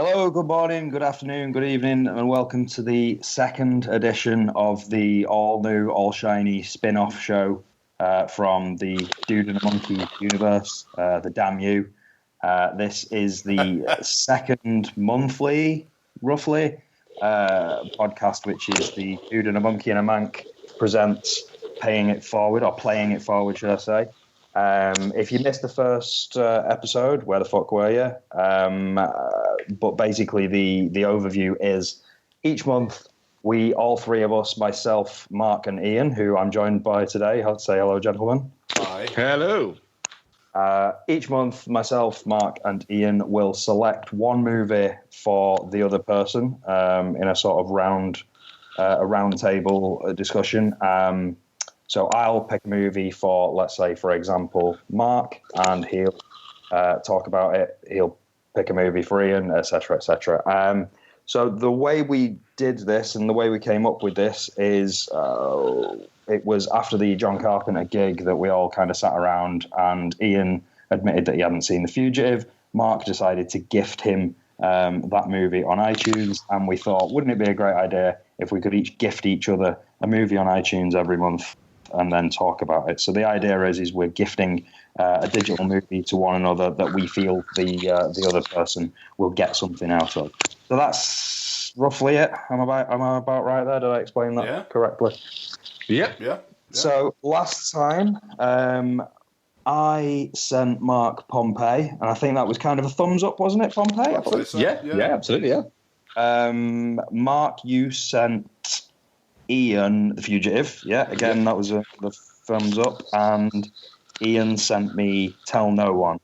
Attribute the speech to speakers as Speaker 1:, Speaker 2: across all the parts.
Speaker 1: Hello, good morning, good afternoon, good evening, and welcome to the second edition of the all-new, all-shiny spin-off show from the Dude and the Monkey universe, the Damn You. This is the second monthly, roughly, podcast, which is the Dude and a Monkey and a Mank presents Paying It Forward, or Playing It Forward, should I say. If you missed the first episode, where the fuck were you? But basically, the overview is each month we, all three of us, myself, Marc, and Ian, who I'm joined by today. I'll say hello, gentlemen.
Speaker 2: Hi.
Speaker 3: Hello.
Speaker 1: Each month, myself, Marc, and Ian will select one movie for the other person in a sort of round table discussion. So I'll pick a movie for, let's say, for example, Marc, and he'll talk about it. He'll pick a movie for Ian, etc., etc. So the way we did this and the way we came up with this is it was after the John Carpenter gig that we all kind of sat around, and Ian admitted that he hadn't seen The Fugitive. Marc decided to gift him that movie on iTunes, and we thought, wouldn't it be a great idea if we could each gift each other a movie on iTunes every month and then talk about it. So the idea is we're gifting a digital movie to one another that we feel the other person will get something out of. So that's roughly it. Am I about right there? Did I explain that correctly?
Speaker 3: Yeah.
Speaker 1: So last time I sent Marc Pompeii, and I think that was kind of a thumbs up, wasn't it, Pompeii?
Speaker 3: Yeah, absolutely, yeah.
Speaker 1: Marc, you sent Ian The Fugitive. Yeah, again, that was the thumbs up. And Ian sent me Tell No One,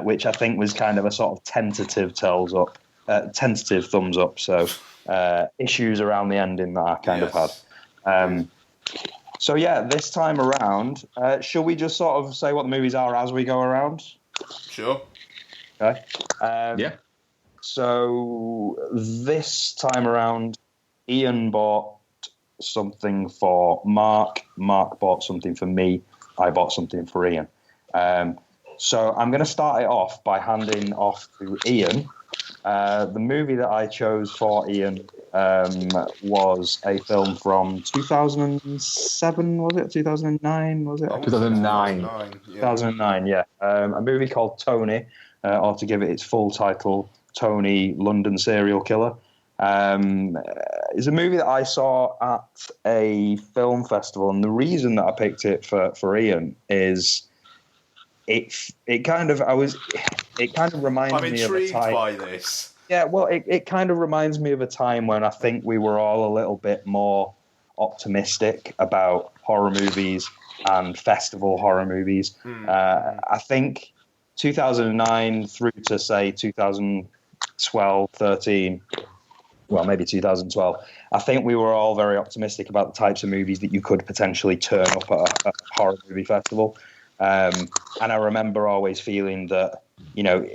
Speaker 1: which I think was kind of a sort of tentative thumbs up. So issues around the ending that I kind of had. So yeah, this time around, shall we just sort of say what the movies are as we go around?
Speaker 2: Sure.
Speaker 1: Okay.
Speaker 3: Yeah.
Speaker 1: So this time around, Ian bought something for Marc. Marc bought something for me. I bought something for Ian. So I'm going to start it off by handing off to Ian. The movie that I chose for Ian was a film from 2007, was it? 2009, was it?
Speaker 3: 2009.
Speaker 1: 2009, yeah. A movie called Tony, or to give it its full title, Tony, London Serial Killer. It's a movie that I saw at a film festival, and the reason that I picked it for Ian is it kind of reminds
Speaker 2: I'm
Speaker 1: me of a time.
Speaker 2: intrigued by this.
Speaker 1: Yeah, well, it kind of reminds me of a time when I think we were all a little bit more optimistic about horror movies and festival horror movies. I think 2009 through to say 2012, 13. Well, maybe 2012. I think we were all very optimistic about the types of movies that you could potentially turn up at a horror movie festival. And I remember always feeling that, you know,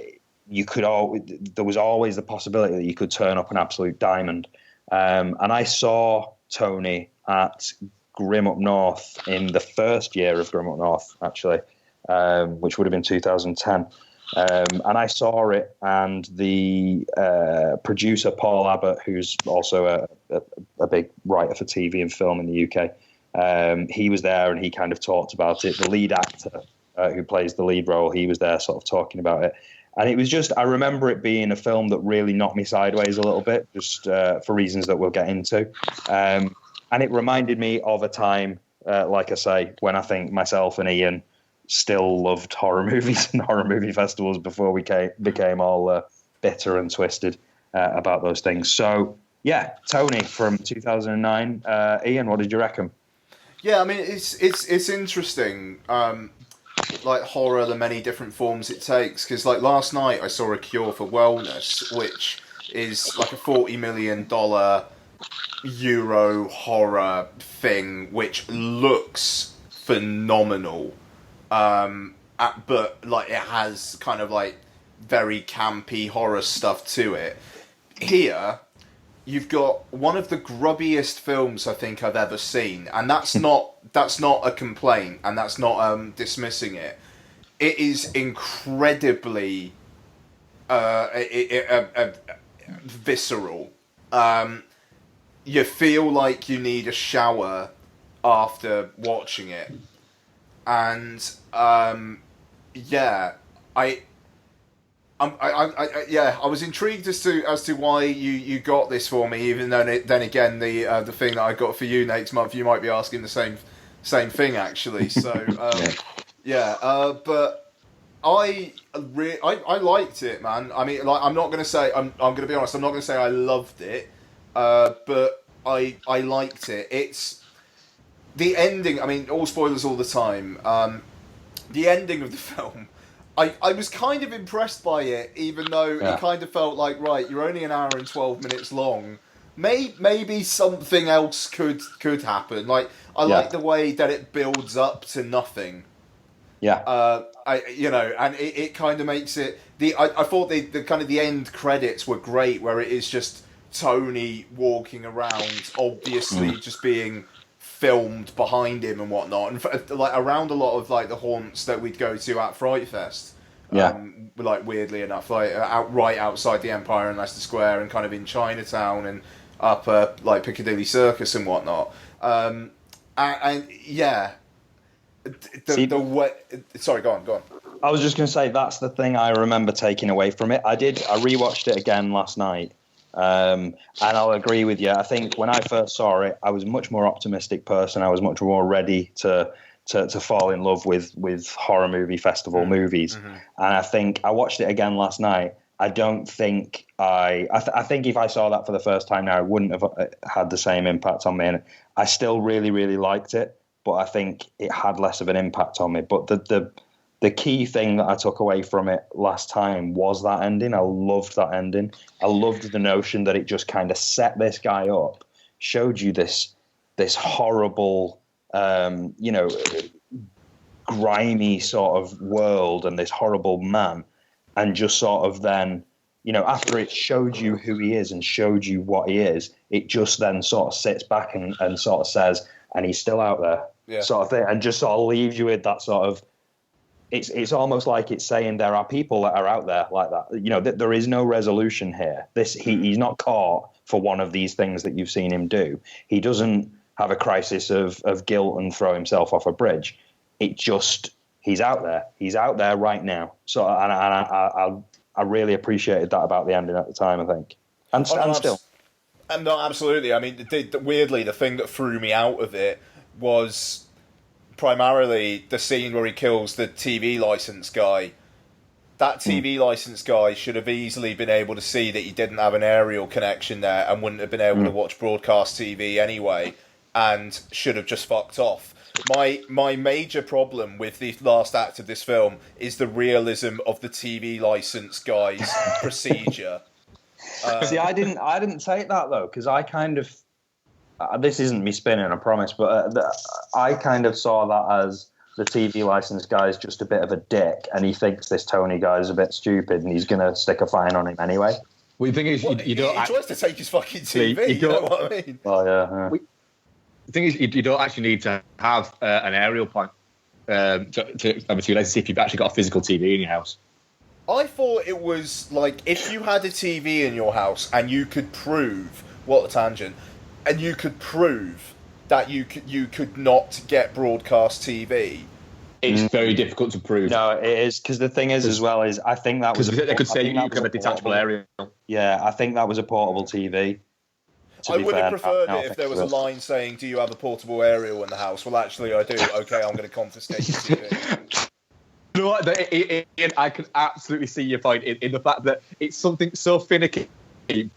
Speaker 1: there was always the possibility that you could turn up an absolute diamond. And I saw Tony at Grim Up North in the first year of Grim Up North, actually, which would have been 2010. And I saw it, and the producer, Paul Abbott, who's also a big writer for TV and film in the UK, he was there, and he kind of talked about it. The lead actor who plays the lead role, he was there sort of talking about it. And it was just, I remember it being a film that really knocked me sideways a little bit, just for reasons that we'll get into. And it reminded me of a time, like I say, when I think myself and Ian still loved horror movies and horror movie festivals before we became all bitter and twisted about those things. So, yeah, Tony from 2009. Ian, what did you reckon?
Speaker 2: Yeah, I mean, it's interesting, like horror, the many different forms it takes. Because like last night I saw A Cure for Wellness, which is like a $40 million Euro horror thing, which looks phenomenal. But like it has kind of like very campy horror stuff to it. Here, you've got one of the grubbiest films I think I've ever seen, and that's not a complaint, and that's not dismissing it. It is incredibly visceral. You feel like you need a shower after watching it, and I was intrigued as to why you got this for me. Even though then again, the thing that I got for you next month, you might be asking the same thing actually. So but I liked it, man. I mean, like, I'm not gonna say I'm gonna be honest. I'm not gonna say I loved it, but I liked it. It's the ending. I mean, all spoilers all the time. The ending of the film. I was kind of impressed by it, even though it kind of felt like, right, you're only an hour and 12 minutes long. Maybe something else could happen. Like, I like the way that it builds up to nothing.
Speaker 1: Yeah.
Speaker 2: And it kind of makes it... I thought the kind of the end credits were great, where it is just Tony walking around, obviously just being filmed behind him and whatnot, and like around a lot of like the haunts that we'd go to at Fright Fest. Like weirdly enough, like right outside the Empire in Leicester Square, and kind of in Chinatown and up like Piccadilly Circus and whatnot. The way. Sorry, go on.
Speaker 1: I was just going to say that's the thing I remember taking away from it. I rewatched it again last night. And I'll agree with you. I think when I first saw it, I was a much more optimistic person. I was much more ready to fall in love with horror movie festival movies. Mm-hmm. And I think I watched it again last night. I don't think I think if I saw that for the first time now, it wouldn't have had the same impact on me. And I still really, really liked it, but I think it had less of an impact on me. But the key thing that I took away from it last time was that ending. I loved that ending. I loved the notion that it just kind of set this guy up, showed you this horrible, grimy sort of world and this horrible man, and just sort of then, after it showed you who he is and showed you what he is, it just then sort of sits back and sort of says, and he's still out there, sort of thing, and just sort of leaves you with that sort of. It's almost like it's saying there are people that are out there like that. There is no resolution here. He's not caught for one of these things that you've seen him do. He doesn't have a crisis of guilt and throw himself off a bridge. He's out there. He's out there right now. So and I really appreciated that about the ending at the time, I think. And still.
Speaker 2: No, absolutely. I mean, weirdly, the thing that threw me out of it was primarily the scene where he kills the TV license guy. That TV license guy should have easily been able to see that he didn't have an aerial connection there and wouldn't have been able to watch broadcast TV anyway, and should have just fucked off. My major problem with the last act of this film is the realism of the TV license guy's procedure.
Speaker 1: See, I didn't take that though, because I kind of. This isn't me spinning, I promise, but I kind of saw that as the TV license guy is just a bit of a dick, and he thinks this Tony guy is a bit stupid, and he's going to stick a fine on him anyway.
Speaker 3: Well, the thing is, you don't.
Speaker 2: He tries to take his fucking TV. You know what I mean?
Speaker 1: Oh yeah.
Speaker 3: The thing is, you don't actually need to have an aerial point to let's see if you've actually got a physical TV in your house.
Speaker 2: I thought it was like if you had a TV in your house and you could prove what a tangent. And you could prove that you could not get broadcast TV.
Speaker 3: It's very difficult to prove.
Speaker 1: No, it is, because the thing is as well is I think that was
Speaker 3: they could say you could have a detachable aerial.
Speaker 1: Yeah, I think that was a portable TV.
Speaker 2: I would have preferred it if there was a line saying, "Do you have a portable aerial in the house?" Well, actually, I do. Okay, I'm going to confiscate your TV.
Speaker 3: You know what? I can absolutely see your point in the fact that it's something so finicky.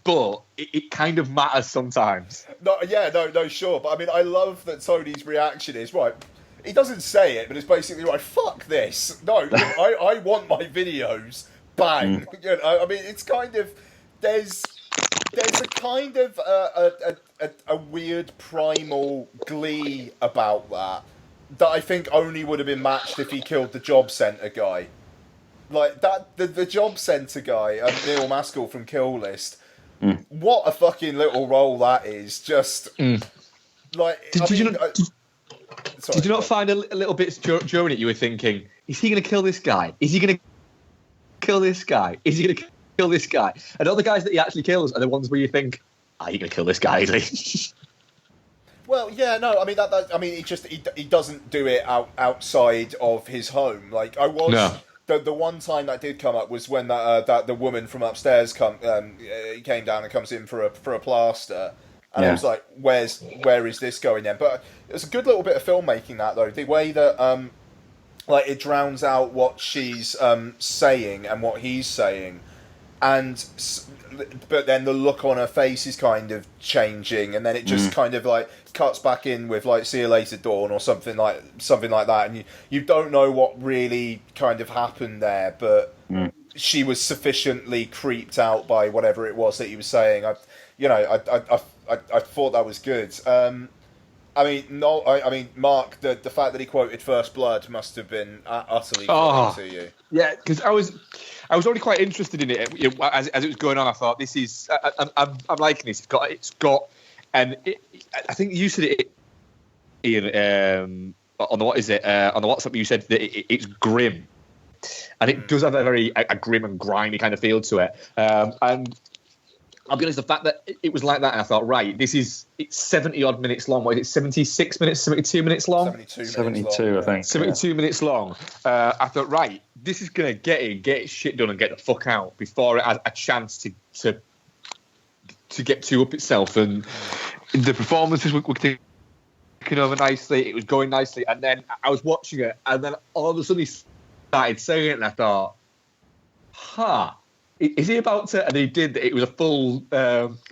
Speaker 3: But it kind of matters sometimes.
Speaker 2: No, sure. But I mean, I love that Tony's reaction is, right, he doesn't say it, but it's basically, right, fuck this. No, I want my videos. Bang. I mean, it's kind of, there's a kind of a weird primal glee about that I think only would have been matched if he killed the job centre guy. Like, that the job centre guy, Neil Maskell from Kill List, what a fucking little role that is. Just, like... Did you
Speaker 3: not find a little bit during it you were thinking, is he going to kill this guy? Is he going to kill this guy? Is he going to kill this guy. And all the guys that he actually kills are the ones where you think, are you going to kill this guy, is he?
Speaker 2: Well, yeah, no, I mean he doesn't do it outside of his home. Like the one time that did come up was when that the woman from upstairs came down and comes in for a plaster, and it was like, where is this going then? But it's a good little bit of filmmaking, that though, the way that like it drowns out what she's saying and what he's saying, but then the look on her face is kind of changing, and then it just kind of like cuts back in with like "See you later, Dawn" or something like that, and you don't know what really kind of happened there, but she was sufficiently creeped out by whatever it was that he was saying. I thought that was good. I mean, Mark, the fact that he quoted First Blood must have been utterly thrilling to you.
Speaker 3: Yeah, because I was already quite interested in it as it was going on. I thought, this is I'm liking this. It's got, and I think you said it, Ian, on the WhatsApp. You said that it's grim, and it does have a very grim and grimy kind of feel to it. And I'll be honest, the fact that it was like that, and I thought, right, it's 70 odd minutes long. What is it, 76 minutes, 72 minutes long?
Speaker 1: 72, I think.
Speaker 3: 72 minutes long. I thought, right, this is going to get its shit done and get the fuck out before it has a chance to get too up itself. And the performances were taking over nicely. It was going nicely. And then I was watching it, and then all of a sudden he started saying it, and I thought, is he about to? And he did. It was a full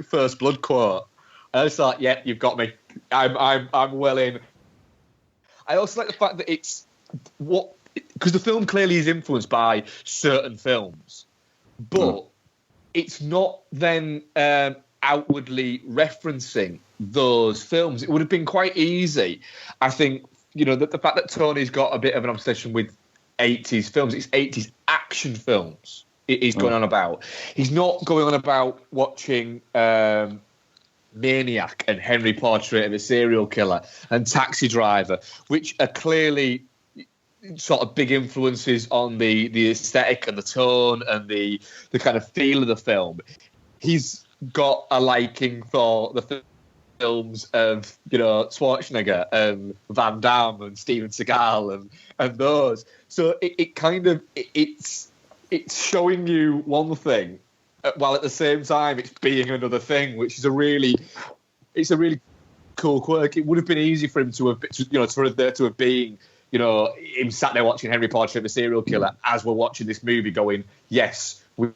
Speaker 3: First Blood quote. I was like, "Yeah, you've got me. I'm well in." I also like the fact that it's because the film clearly is influenced by certain films, but it's not then outwardly referencing those films. It would have been quite easy, I think. The fact that Tony's got a bit of an obsession with 80s films. It's 80s action films. He's going on about. He's not going on about watching Maniac and Henry Portrait of a Serial Killer and Taxi Driver, which are clearly sort of big influences on the aesthetic and the tone and the kind of feel of the film. He's got a liking for the films of Schwarzenegger and Van Damme and Steven Seagal and those. So it's showing you one thing, while at the same time it's being another thing, which is a really cool quirk. It would have been easy for him to have been, him sat there watching Henry Portrait of a Serial Killer as we're watching this movie, going, yes, we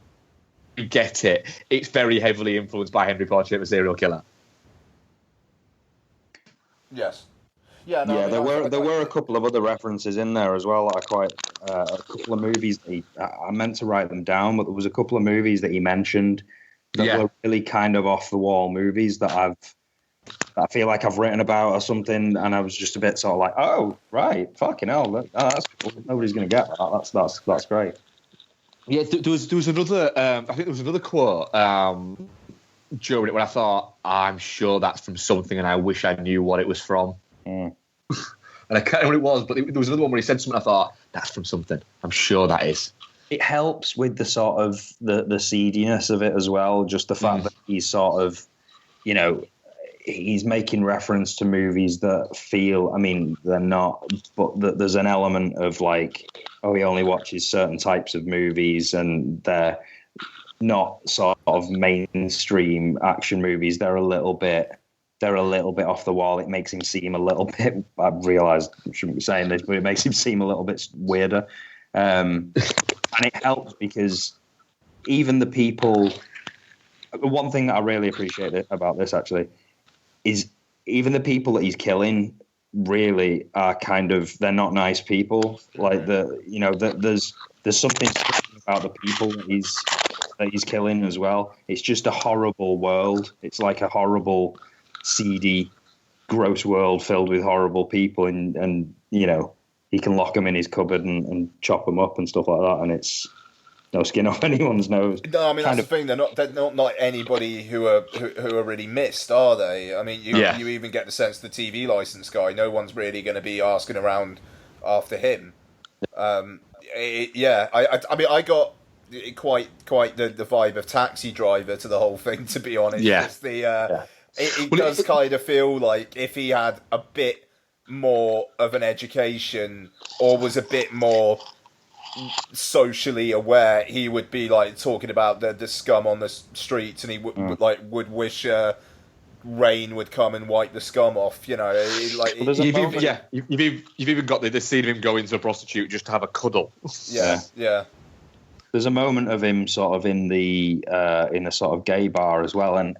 Speaker 3: get it. It's very heavily influenced by Henry Portrait of a Serial Killer.
Speaker 2: Yes. Yeah, no,
Speaker 1: there were a couple of other references in there as well. A couple of movies. I meant to write them down, but there was a couple of movies that he mentioned that were really kind of off the wall movies that I feel like I've written about or something, and I was just a bit sort of like, oh right, fucking hell, that's cool. Nobody's going to get that. That's great.
Speaker 3: Yeah, there was another. I think there was another quote during it when I thought, I'm sure that's from something, and I wish I knew what it was from. And I can't remember what it was, but there was another one where he said something. I thought, that's from something. I'm sure that is.
Speaker 1: It helps with the sort of the seediness of it as well. Just the fact that he's sort of, he's making reference to movies that feel, I mean, they're not, but there's an element of like, he only watches certain types of movies and they're not sort of mainstream action movies. They're a little bit off the wall. It makes him seem a little bit, I realised I shouldn't be saying this, but it makes him seem a little bit weirder. And it helps because even the people, one thing that I really appreciate about this actually is even the people that he's killing really are kind of, they're not nice people. Like there's something about the people that he's killing as well. It's just a horrible world. It's like a horrible, seedy, gross world filled with horrible people, and he can lock them in his cupboard and chop them up and stuff like that, and it's no skin off anyone's nose.
Speaker 2: No, I mean that's the thing. They're not anybody who are really missed, are they? I mean, you even get the sense the TV license guy. No one's really going to be asking around after him. I got quite the vibe of Taxi Driver to the whole thing, to be honest.
Speaker 3: Yeah.
Speaker 2: Just it does kind of feel like if he had a bit more of an education or was a bit more socially aware, he would be like talking about the scum on the streets, and he would wish rain would come and wipe the scum off. You know,
Speaker 3: you've even got the scene of him going to a prostitute just to have a cuddle.
Speaker 2: Yeah.
Speaker 1: There's a moment of him sort of in a sort of gay bar as well, and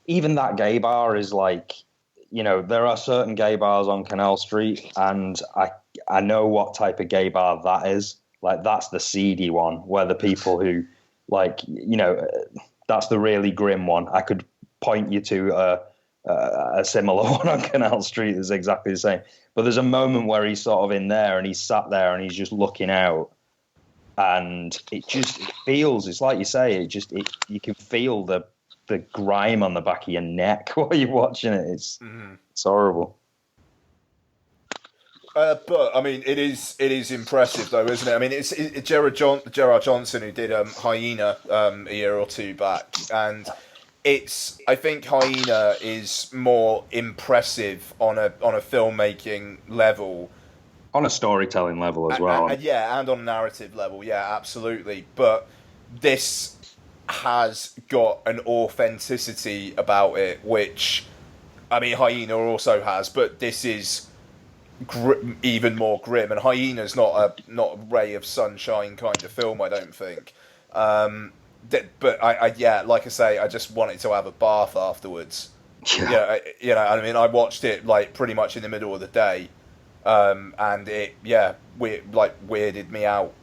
Speaker 1: even that gay bar is like, you know, there are certain gay bars on Canal Street, and I know what type of gay bar that is. Like, that's the seedy one, where the people who, like, you know, that's the really grim one. I could point you to a similar one on Canal Street that's exactly the same. But there's a moment where he's sort of in there, and he's sat there, and he's just looking out, and it feels, it's like you say, you can feel the grime on the back of your neck while you're watching it. It's horrible.
Speaker 2: But I mean, it is impressive though, isn't it? I mean, it's Gerard Johnson who did Hyena a year or two back, and I think Hyena is more impressive on a filmmaking level,
Speaker 1: on a storytelling level as well,
Speaker 2: and on a narrative level, yeah, absolutely. But this has got an authenticity about it, which, I mean, Hyena also has, but this is even more grim. And Hyena's not a ray of sunshine kind of film, I don't think. But I like I say, I just wanted to have a bath afterwards. Yeah, you know, I mean, I watched it like pretty much in the middle of the day, and it weirded me out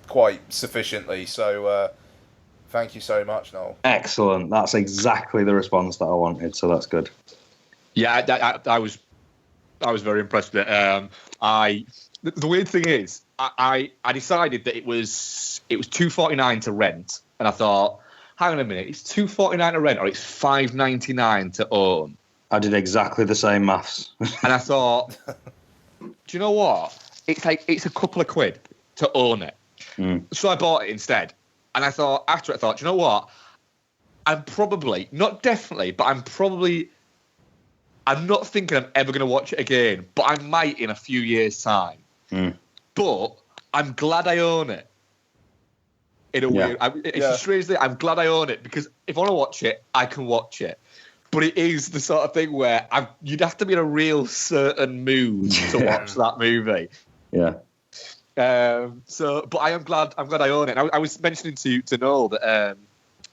Speaker 2: quite sufficiently. So. Thank you so much, Noel.
Speaker 1: Excellent. That's exactly the response that I wanted, so that's good.
Speaker 3: Yeah, I was very impressed with it. The weird thing is, I decided that it was $2.49 to rent, and I thought, hang on a minute, it's $2.49 to rent, or it's $5.99 to own.
Speaker 1: I did exactly the same maths,
Speaker 3: and I thought, do you know what? It's a couple of quid to own it, so I bought it instead. And I thought, after it, do you know what? I'm probably, not definitely, but I'm not thinking I'm ever going to watch it again, but I might in a few years' time. But I'm glad I own it. In a weird, it's strangely, I'm glad I own it, because if I want to watch it, I can watch it. But it is the sort of thing where you'd have to be in a real certain mood to watch that movie.
Speaker 1: Yeah.
Speaker 3: But I'm glad I own it. I was mentioning to Noel that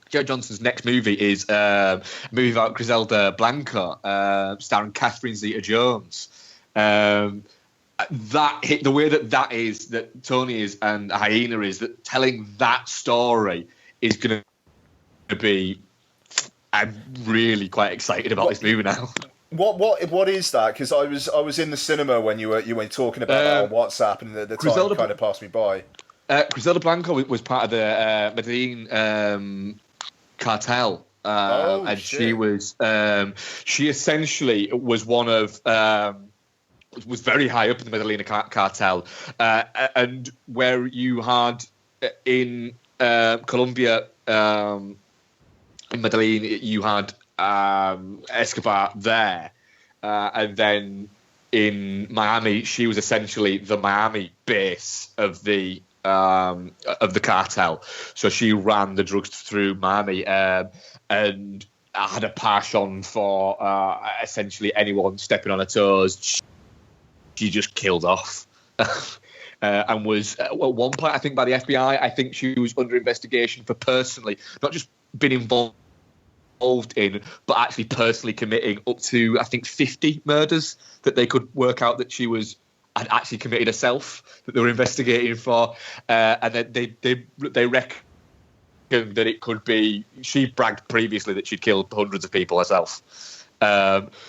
Speaker 3: Gerard Johnson's next movie is a movie about Griselda Blanco, starring Catherine Zeta-Jones. The way that is, that Tony is and Hyena is, that telling that story is going to be. I'm really quite excited about this movie now.
Speaker 2: What is that? Because I was in the cinema when you were talking about that on WhatsApp, and the time kind of passed me by.
Speaker 3: Griselda Blanco was part of the Medellin cartel, and shit. She essentially was one of was very high up in the Medellin cartel, and where you had in Colombia, in Medellin, you had Escobar there, and then in Miami, she was essentially the Miami base of the cartel. So she ran the drugs through Miami, and had a passion for essentially anyone stepping on her toes. She just killed off, and was at one point, I think, by the FBI. I think she was under investigation for personally not just being involved in, but actually personally committing up to, I think, 50 murders that they could work out that she had actually committed herself, that they were investigating for, and then they reckon that it could be. She bragged previously that she'd killed hundreds of people herself.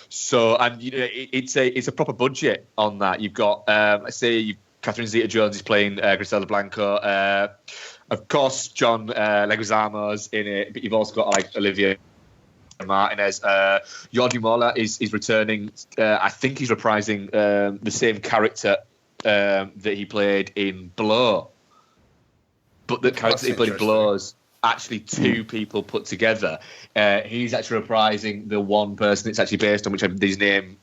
Speaker 3: So, and you know, it's a proper budget on that. You've got, let's say, Catherine Zeta-Jones is playing Griselda Blanco. Of course, John Leguizamo's in it, but you've also got like Olivia Martinez. Jordi Mola is returning. I think he's reprising the same character that he played in Blow. but the character that he blows actually two people put together. He's actually reprising the one person it's actually based on, which his name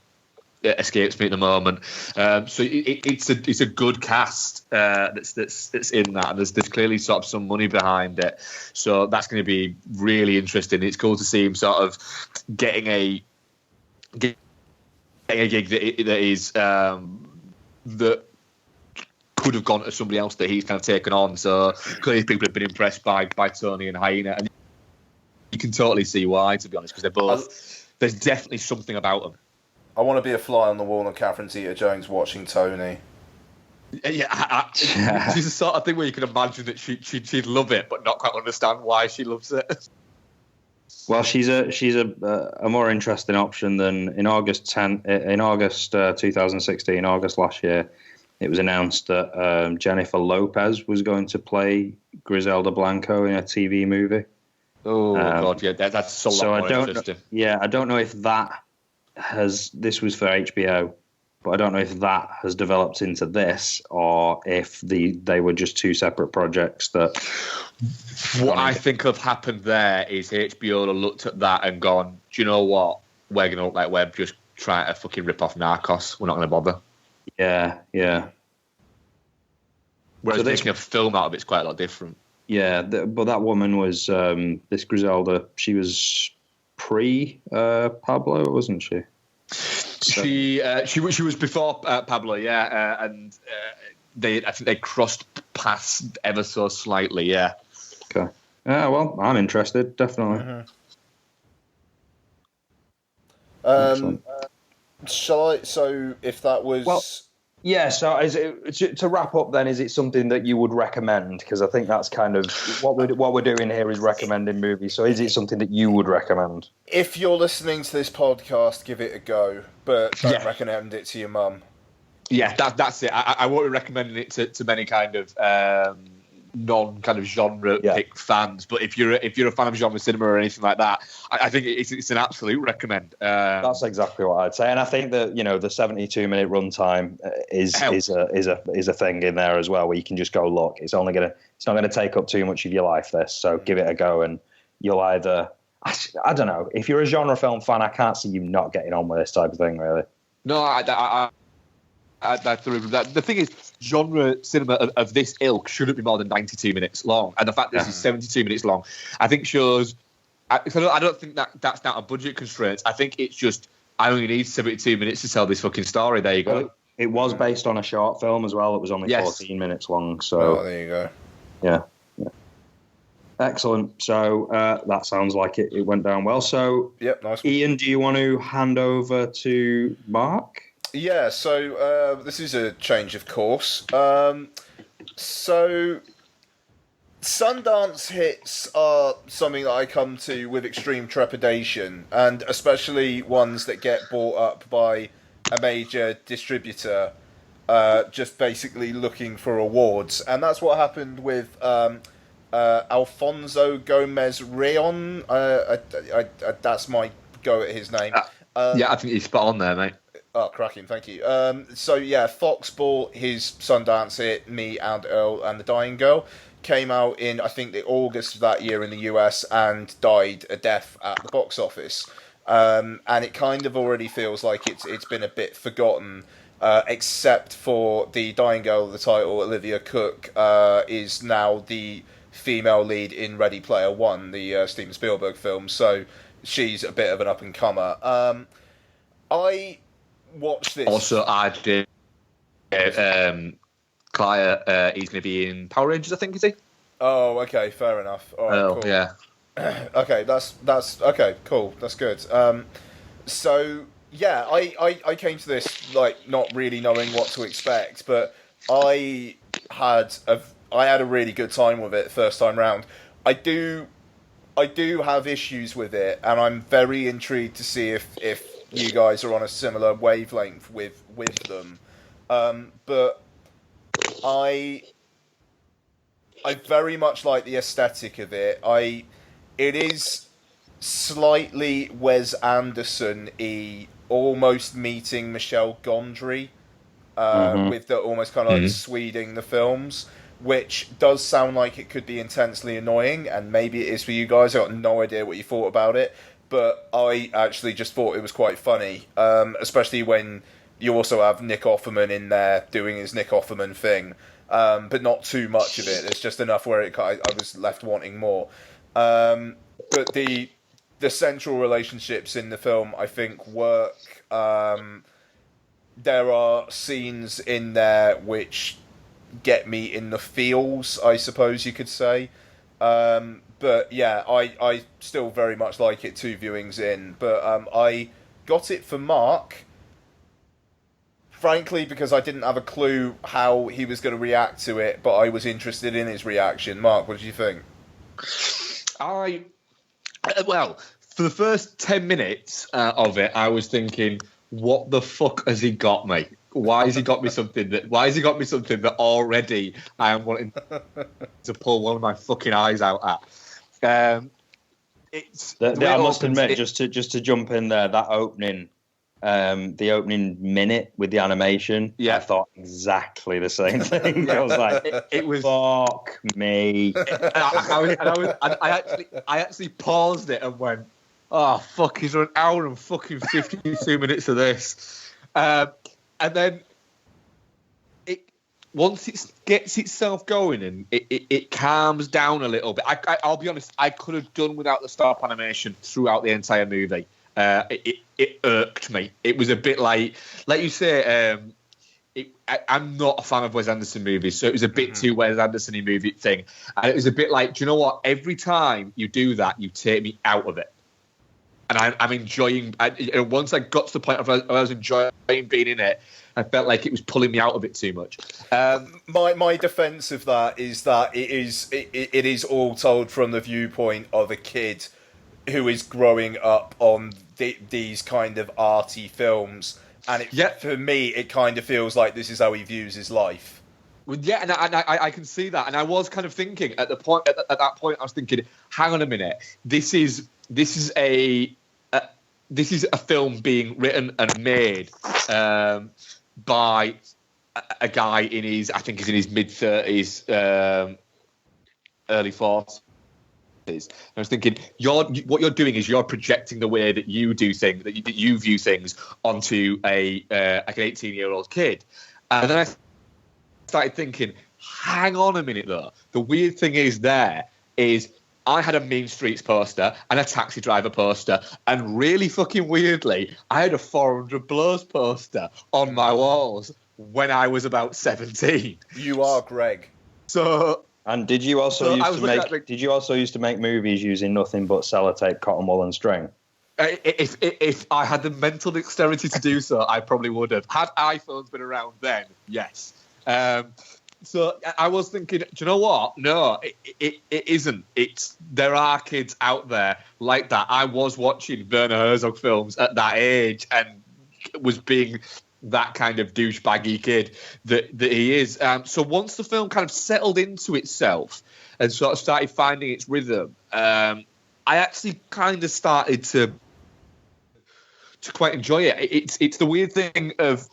Speaker 3: escapes me at the moment. So it's a good cast that's in that, and there's clearly sort of some money behind it. So that's going to be really interesting. It's cool to see him sort of getting a gig that is that could have gone to somebody else that he's kind of taken on. So clearly people have been impressed by Tony and Hyena, and you can totally see why, to be honest, because they're both. There's definitely something about them.
Speaker 2: I want to be a fly on the wall on Catherine Zeta-Jones watching Tony.
Speaker 3: Yeah, she's the sort of thing where you can imagine that she'd love it, but not quite understand why she loves it.
Speaker 1: Well, she's a more interesting option than in August 2016, August last year. It was announced that Jennifer Lopez was going to play Griselda Blanco in a TV movie.
Speaker 3: Oh God, yeah, that's so more interesting.
Speaker 1: I don't know if that this was for HBO, but I don't know if that has developed into this or if they were just two separate projects. What
Speaker 3: I think have happened there is HBO have looked at that and gone, do you know what? We're going to look like we're just trying to fucking rip off Narcos. We're not going to bother.
Speaker 1: Yeah.
Speaker 3: Whereas making a film out of it's quite a lot different.
Speaker 1: Yeah, but that woman was this Griselda. She was pre Pablo, wasn't she?
Speaker 3: She was before Pablo, yeah, and I think they crossed paths ever so slightly, yeah.
Speaker 1: Okay. Well, I'm interested, definitely.
Speaker 2: Shall I? So, if that was.
Speaker 1: Well, yeah, so to wrap up then, is it something that you would recommend? Because I think that's kind of what we're doing here is recommending movies. So is it something that you would recommend?
Speaker 2: If you're listening to this podcast, give it a go, but don't recommend it to your mum.
Speaker 3: Yeah, that's it. I won't be recommending it to many kind of non kind of genre pick fans, but if you're a fan of genre cinema or anything like that, I think it's an absolute recommend.
Speaker 1: That's exactly what I'd say, and I think that the 72-minute runtime is a thing in there as well, where you can just go look. It's not going to take up too much of your life. So give it a go, and you'll either I don't know, if you're a genre film fan, I can't see you not getting on with this type of thing, really.
Speaker 3: No, the thing is, genre cinema of this ilk shouldn't be more than 92 minutes long, and the fact that this is 72 minutes long, I think shows. I don't think that's not a budget constraint. I think it's just I only need 72 minutes to tell this fucking story. There you go.
Speaker 1: It was based on a short film as well. It was only 14 minutes long. So
Speaker 2: there you go.
Speaker 1: Yeah. Excellent. So that sounds like it went down well. So
Speaker 2: yep, nice.
Speaker 1: Ian, do you want to hand over to Marc?
Speaker 2: Yeah, so this is a change of course. So Sundance hits are something that I come to with extreme trepidation, and especially ones that get bought up by a major distributor, just basically looking for awards. And that's what happened with Alfonso Gomez Reon. That's my go at his name.
Speaker 3: Yeah, I think he's spot on there, mate.
Speaker 2: Oh, cracking, thank you. So, yeah, Fox bought his Sundance hit, Me and Earl and the Dying Girl. Came out in, I think, the August of that year in the US and died a death at the box office. And it kind of already feels like it's been a bit forgotten, except for the Dying Girl of the title, Olivia Cooke, is now the female lead in Ready Player One, the Steven Spielberg film. So she's a bit of an up-and-comer. I watched this.
Speaker 3: Also, I did. Clive, he's going to be in Power Rangers, I think, is he?
Speaker 2: Oh, okay, fair enough. All right, cool.
Speaker 3: Yeah.
Speaker 2: Okay, that's okay, cool. That's good. So yeah, I came to this like not really knowing what to expect, but I had a really good time with it first time round. I do have issues with it, and I'm very intrigued to see if you guys are on a similar wavelength with them. But I very much like the aesthetic of it. It is slightly Wes Anderson-y, almost meeting Michel Gondry, with the almost kind of like Sweding the films. which does sound like it could be intensely annoying, and maybe it is for you guys. I got no idea what you thought about it, but I actually just thought it was quite funny, especially when you also have Nick Offerman in there doing his Nick Offerman thing, but not too much of it. It's just enough where I was left wanting more. But the central relationships in the film, I think, work. There are scenes in there which get me in the feels, I suppose you could say. But yeah, I still very much like it 2 viewings in. But I got it for Mark, frankly, because I didn't have a clue how he was going to react to it, but I was interested in his reaction. Mark, what did you think?
Speaker 3: Well, for the first 10 minutes of it, I was thinking, what the fuck has he got me? Why has he got me something that already I am wanting to pull one of my fucking eyes out at?
Speaker 1: I must admit, just to jump in there, that opening, the opening minute with the animation, I thought exactly the same thing. I was like, it was fuck me.
Speaker 3: I actually paused it and went, oh fuck, is there an hour and fucking 52 minutes of this? And then once it gets itself going and it calms down a little bit. I'll be honest, I could have done without the stop animation throughout the entire movie. It irked me. It was a bit like you say, I'm not a fan of Wes Anderson movies, so it was a bit too Wes Anderson-y movie thing. And it was a bit like, do you know what? Every time you do that, you take me out of it. And I'm enjoying. Once I got to the point of I was enjoying being in it, I felt like it was pulling me out of it too much.
Speaker 2: My defence of that is that it is all told from the viewpoint of a kid who is growing up on these kind of arty films, and for me, it kind of feels like this is how he views his life.
Speaker 3: Well, yeah, and I can see that, and I was kind of thinking at that point, I was thinking, hang on a minute, this is a film being written and made by a guy in his, I think he's in his mid-30s, early 40s. I was thinking, what you're doing is you're projecting the way that you do things, that you view things onto like an 18-year-old kid. And then I started thinking, hang on a minute though. The weird thing is I had a Mean Streets poster and a Taxi Driver poster, and really fucking weirdly, I had a 400 Blows poster on my walls when I was about 17.
Speaker 2: You are Greg.
Speaker 3: So.
Speaker 1: And did you also used to make movies using nothing but sellotape, cotton wool, and string?
Speaker 3: If I had the mental dexterity to do so, I probably would have. Had iPhones been around then, yes. So I was thinking, do you know what? No, it isn't. There are kids out there like that. I was watching Werner Herzog films at that age and was being that kind of douchebaggy kid that he is. So once the film kind of settled into itself and sort of started finding its rhythm, I actually kind of started to quite enjoy it. It's the weird thing of,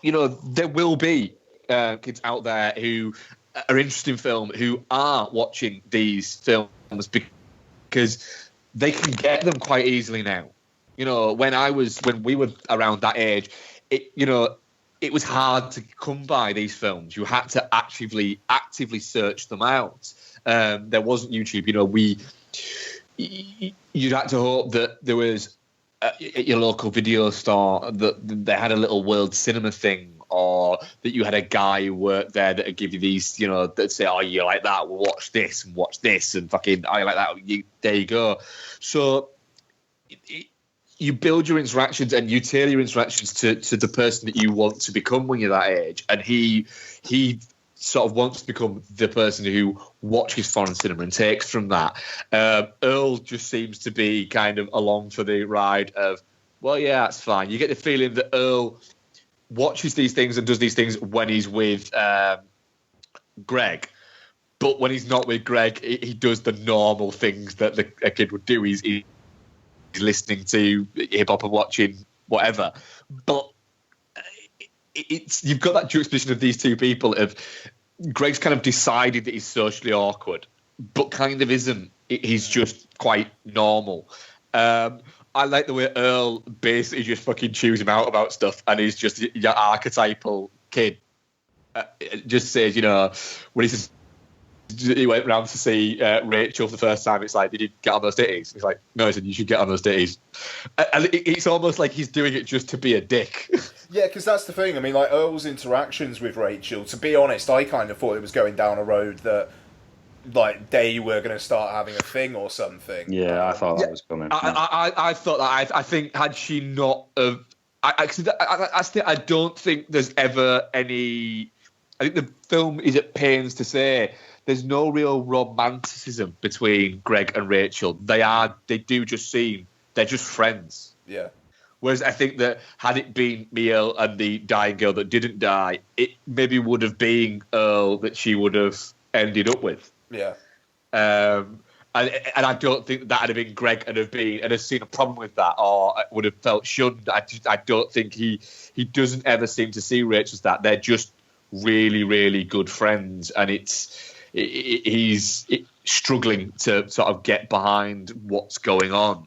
Speaker 3: there will be kids out there who are interested in film who are watching these films because they can get them quite easily now. When we were around that age, it was hard to come by these films. You had to actively search them out. There wasn't YouTube. You'd had to hope that there was at your local video store that they had a little world cinema thing, or that you had a guy who worked there that would give you these, that say, oh, you like that? Well, watch this, and fucking, oh, you like that? There you go. So you build your interactions and you tailor your interactions to the person that you want to become when you're that age. And he sort of wants to become the person who watches foreign cinema and takes from that. Earl just seems to be kind of along for the ride of, well, yeah, that's fine. You get the feeling that Earl watches these things and does these things when he's with Greg. But when he's not with Greg, he does the normal things that a kid would do. He's listening to hip-hop and watching whatever. But you've got that juxtaposition of these two people of Greg's kind of decided that he's socially awkward, but kind of isn't. He's just quite normal. I like the way Earl basically just fucking chews him out about stuff, and he's just your archetypal kid. Just says, when he went round to see Rachel for the first time, it's like, did you get on those titties? He's like, no, he said, you should get on those titties. And it's almost like he's doing it just to be a dick.
Speaker 2: Yeah, because that's the thing. I mean, like, Earl's interactions with Rachel, to be honest, I kind of thought it was going down a road that, like, they were going to start having a thing or something.
Speaker 1: Yeah, I thought that was coming.
Speaker 3: I thought that. I think had she not... I don't think there's ever any... I think the film is at pains to say there's no real romanticism between Greg and Rachel. They do just seem... They're just friends.
Speaker 2: Yeah.
Speaker 3: Whereas I think that had it been Miel and the dying girl that didn't die, it maybe would have been Earl that she would have ended up with.
Speaker 2: Yeah.
Speaker 3: And I don't think that would have been Greg and have seen a problem with that or would have felt shunned. I don't think he doesn't ever seem to see Rachel as that. They're just really, really good friends, and he's struggling to sort of get behind what's going on.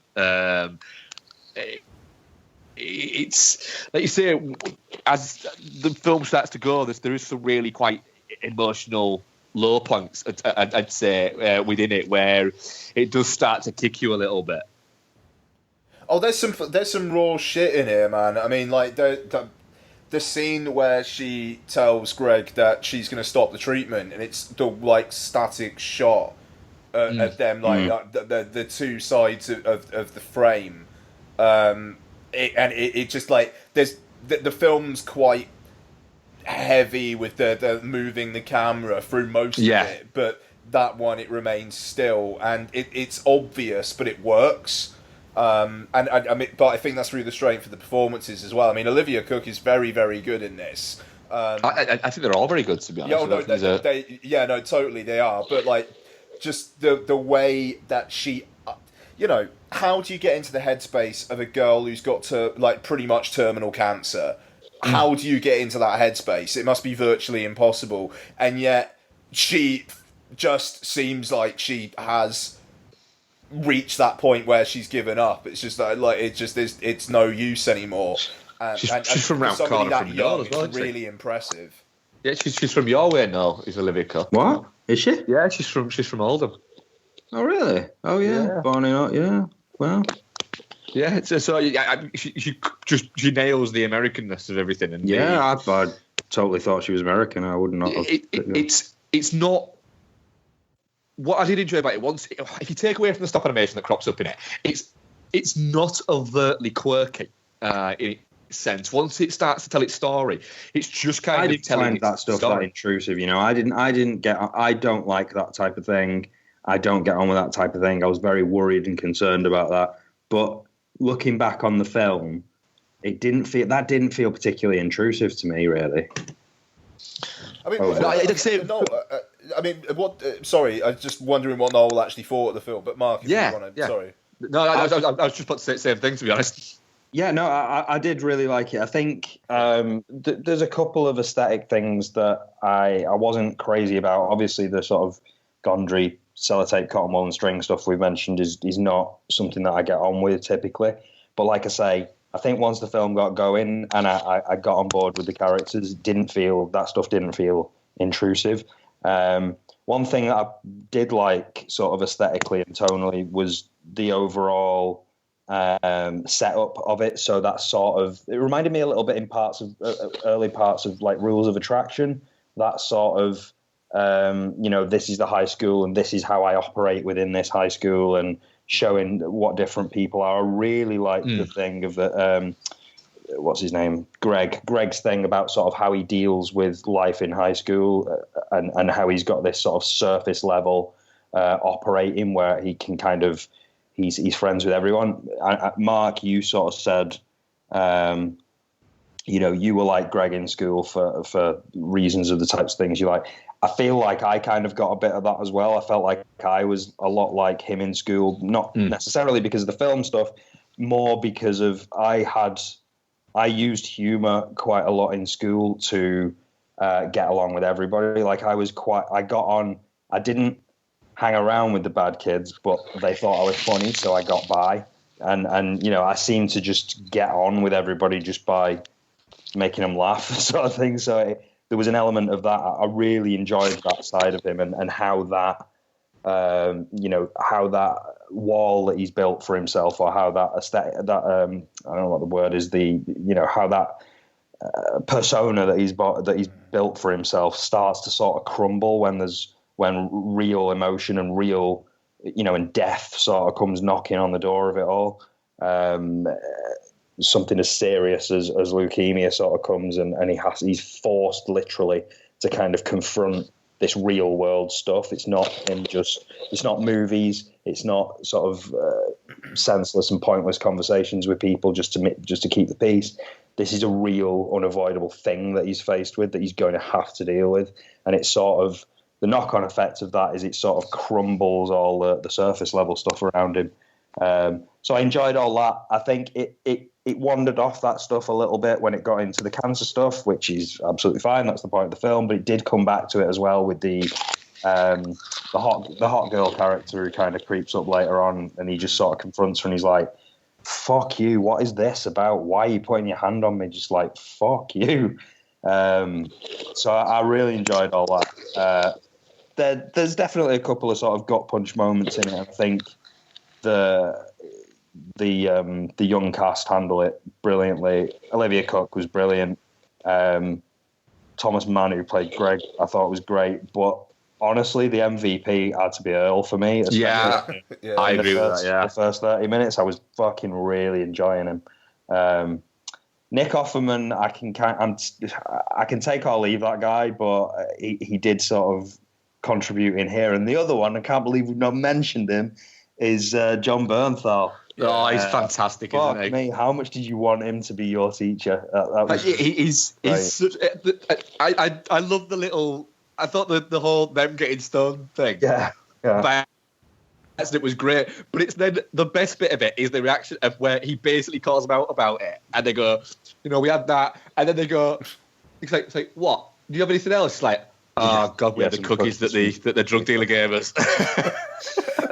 Speaker 3: It's like you say, as the film starts to go, there is some really quite emotional low points, I'd say, within it, where it does start to kick you a little bit.
Speaker 2: Oh, there's some raw shit in here, man. I mean, like the scene where she tells Greg that she's going to stop the treatment, and it's the like static shot of them, like the two sides of the frame. It just like there's the film's quite heavy with the moving the camera through most of it, but that one it remains still, and it's obvious, but it works. I mean, but I think that's through the strength of the performances as well. I mean, Olivia Cooke is very, very good in this.
Speaker 3: I think they're all very good, to be honest.
Speaker 2: Yeah, no, totally they are. But like, just the way that she, how do you get into the headspace of a girl who's got to like pretty much terminal cancer? How do you get into that headspace? It must be virtually impossible. And yet, she just seems like she has reached that point where she's given up. It's just like it's no use anymore.
Speaker 3: She's from round corner from yours as well.
Speaker 2: It's really impressive.
Speaker 3: Yeah, she's from your way now. Is Olivia Cooke?
Speaker 1: What is she?
Speaker 3: Yeah, she's from Oldham.
Speaker 1: Oh really? Oh yeah. Born in yeah. Well.
Speaker 3: Yeah, she nails the Americanness of everything. And
Speaker 1: I totally thought she was American. I would not have.
Speaker 3: It's not. What I did enjoy about it, if you take away from the stop animation that crops up in it, it's not overtly quirky in a sense. Once it starts to tell its story, it's just kind of telling
Speaker 1: that stuff story. That intrusive. I don't like that type of thing. I don't get on with that type of thing. I was very worried and concerned about that. But looking back on the film, it didn't feel particularly intrusive to me, really.
Speaker 2: I mean, sorry, I was just wondering what Noel actually thought of the film. But Mark, if you want to, sorry.
Speaker 3: No, I was just about to say the same thing, to be honest.
Speaker 1: Yeah, no, I did really like it. I think there's a couple of aesthetic things that I wasn't crazy about. Obviously, the sort of Gondry sellotape, cotton wool and string stuff we've mentioned is not something that I get on with typically. But like I say, I think once the film got going and I got on board with the characters, that stuff didn't feel intrusive. One thing that I did like sort of aesthetically and tonally was the overall setup of it. So that it reminded me a little bit in early parts of like Rules of Attraction, that sort of, this is the high school and this is how I operate within this high school and showing what different people are. I really like the thing of the, what's his name? Greg's thing about sort of how he deals with life in high school and how he's got this sort of surface level operating where he can kind of, he's friends with everyone. Mark, you sort of said, you were like Greg in school for reasons of the types of things you like. I feel like I kind of got a bit of that as well. I felt like I was a lot like him in school, not necessarily because of the film stuff, more because of I used humor quite a lot in school to get along with everybody. Like I got on. I didn't hang around with the bad kids, but they thought I was funny, so I got by. And I seemed to just get on with everybody just by making them laugh, sort of thing. So there was an element of that. I really enjoyed that side of him, and how that, how that wall that he's built for himself, or how that aesthetic, that I don't know what the word is, how that persona that he's built for himself starts to sort of crumble when real emotion and real, and death sort of comes knocking on the door of it all. Something as serious as leukemia sort of comes, and he's forced literally to kind of confront this real world stuff. It's not movies. It's not sort of senseless and pointless conversations with people just to keep the peace. This is a real, unavoidable thing that he's faced with, that he's going to have to deal with. And it's sort of, the knock-on effect of that is it sort of crumbles all the surface level stuff around him. So I enjoyed all that. I think it wandered off that stuff a little bit when it got into the cancer stuff, which is absolutely fine. That's the point of the film. But it did come back to it as well with the hot girl character who kind of creeps up later on, and he just sort of confronts her and he's like, fuck you, what is this about? Why are you putting your hand on me? Just like, fuck you. So I really enjoyed all that. There's definitely a couple of sort of gut punch moments in it. I think the young cast handle it brilliantly. Olivia Cooke was brilliant. Thomas Mann, who played Greg, I thought was great. But honestly, the MVP had to be Earl for me.
Speaker 3: Yeah, I agree with that. Yeah,
Speaker 1: the first 30 minutes, I was fucking really enjoying him. Nick Offerman, I can take or leave that guy, but he did sort of contribute in here. And the other one, I can't believe we've not mentioned him, is John Bernthal.
Speaker 3: Oh, he's fantastic, isn't he?
Speaker 1: Me, how much did you want him to be your teacher?
Speaker 3: He's such. I love the little. I thought the whole them getting stoned thing.
Speaker 1: Yeah.
Speaker 3: It was great, but it's then the best bit of it is the reaction of where he basically calls them out about it, and they go, we had that, and then they go, it's like, what? Do you have anything else? It's like, oh God, we had the cookies that the drug dealer gave us.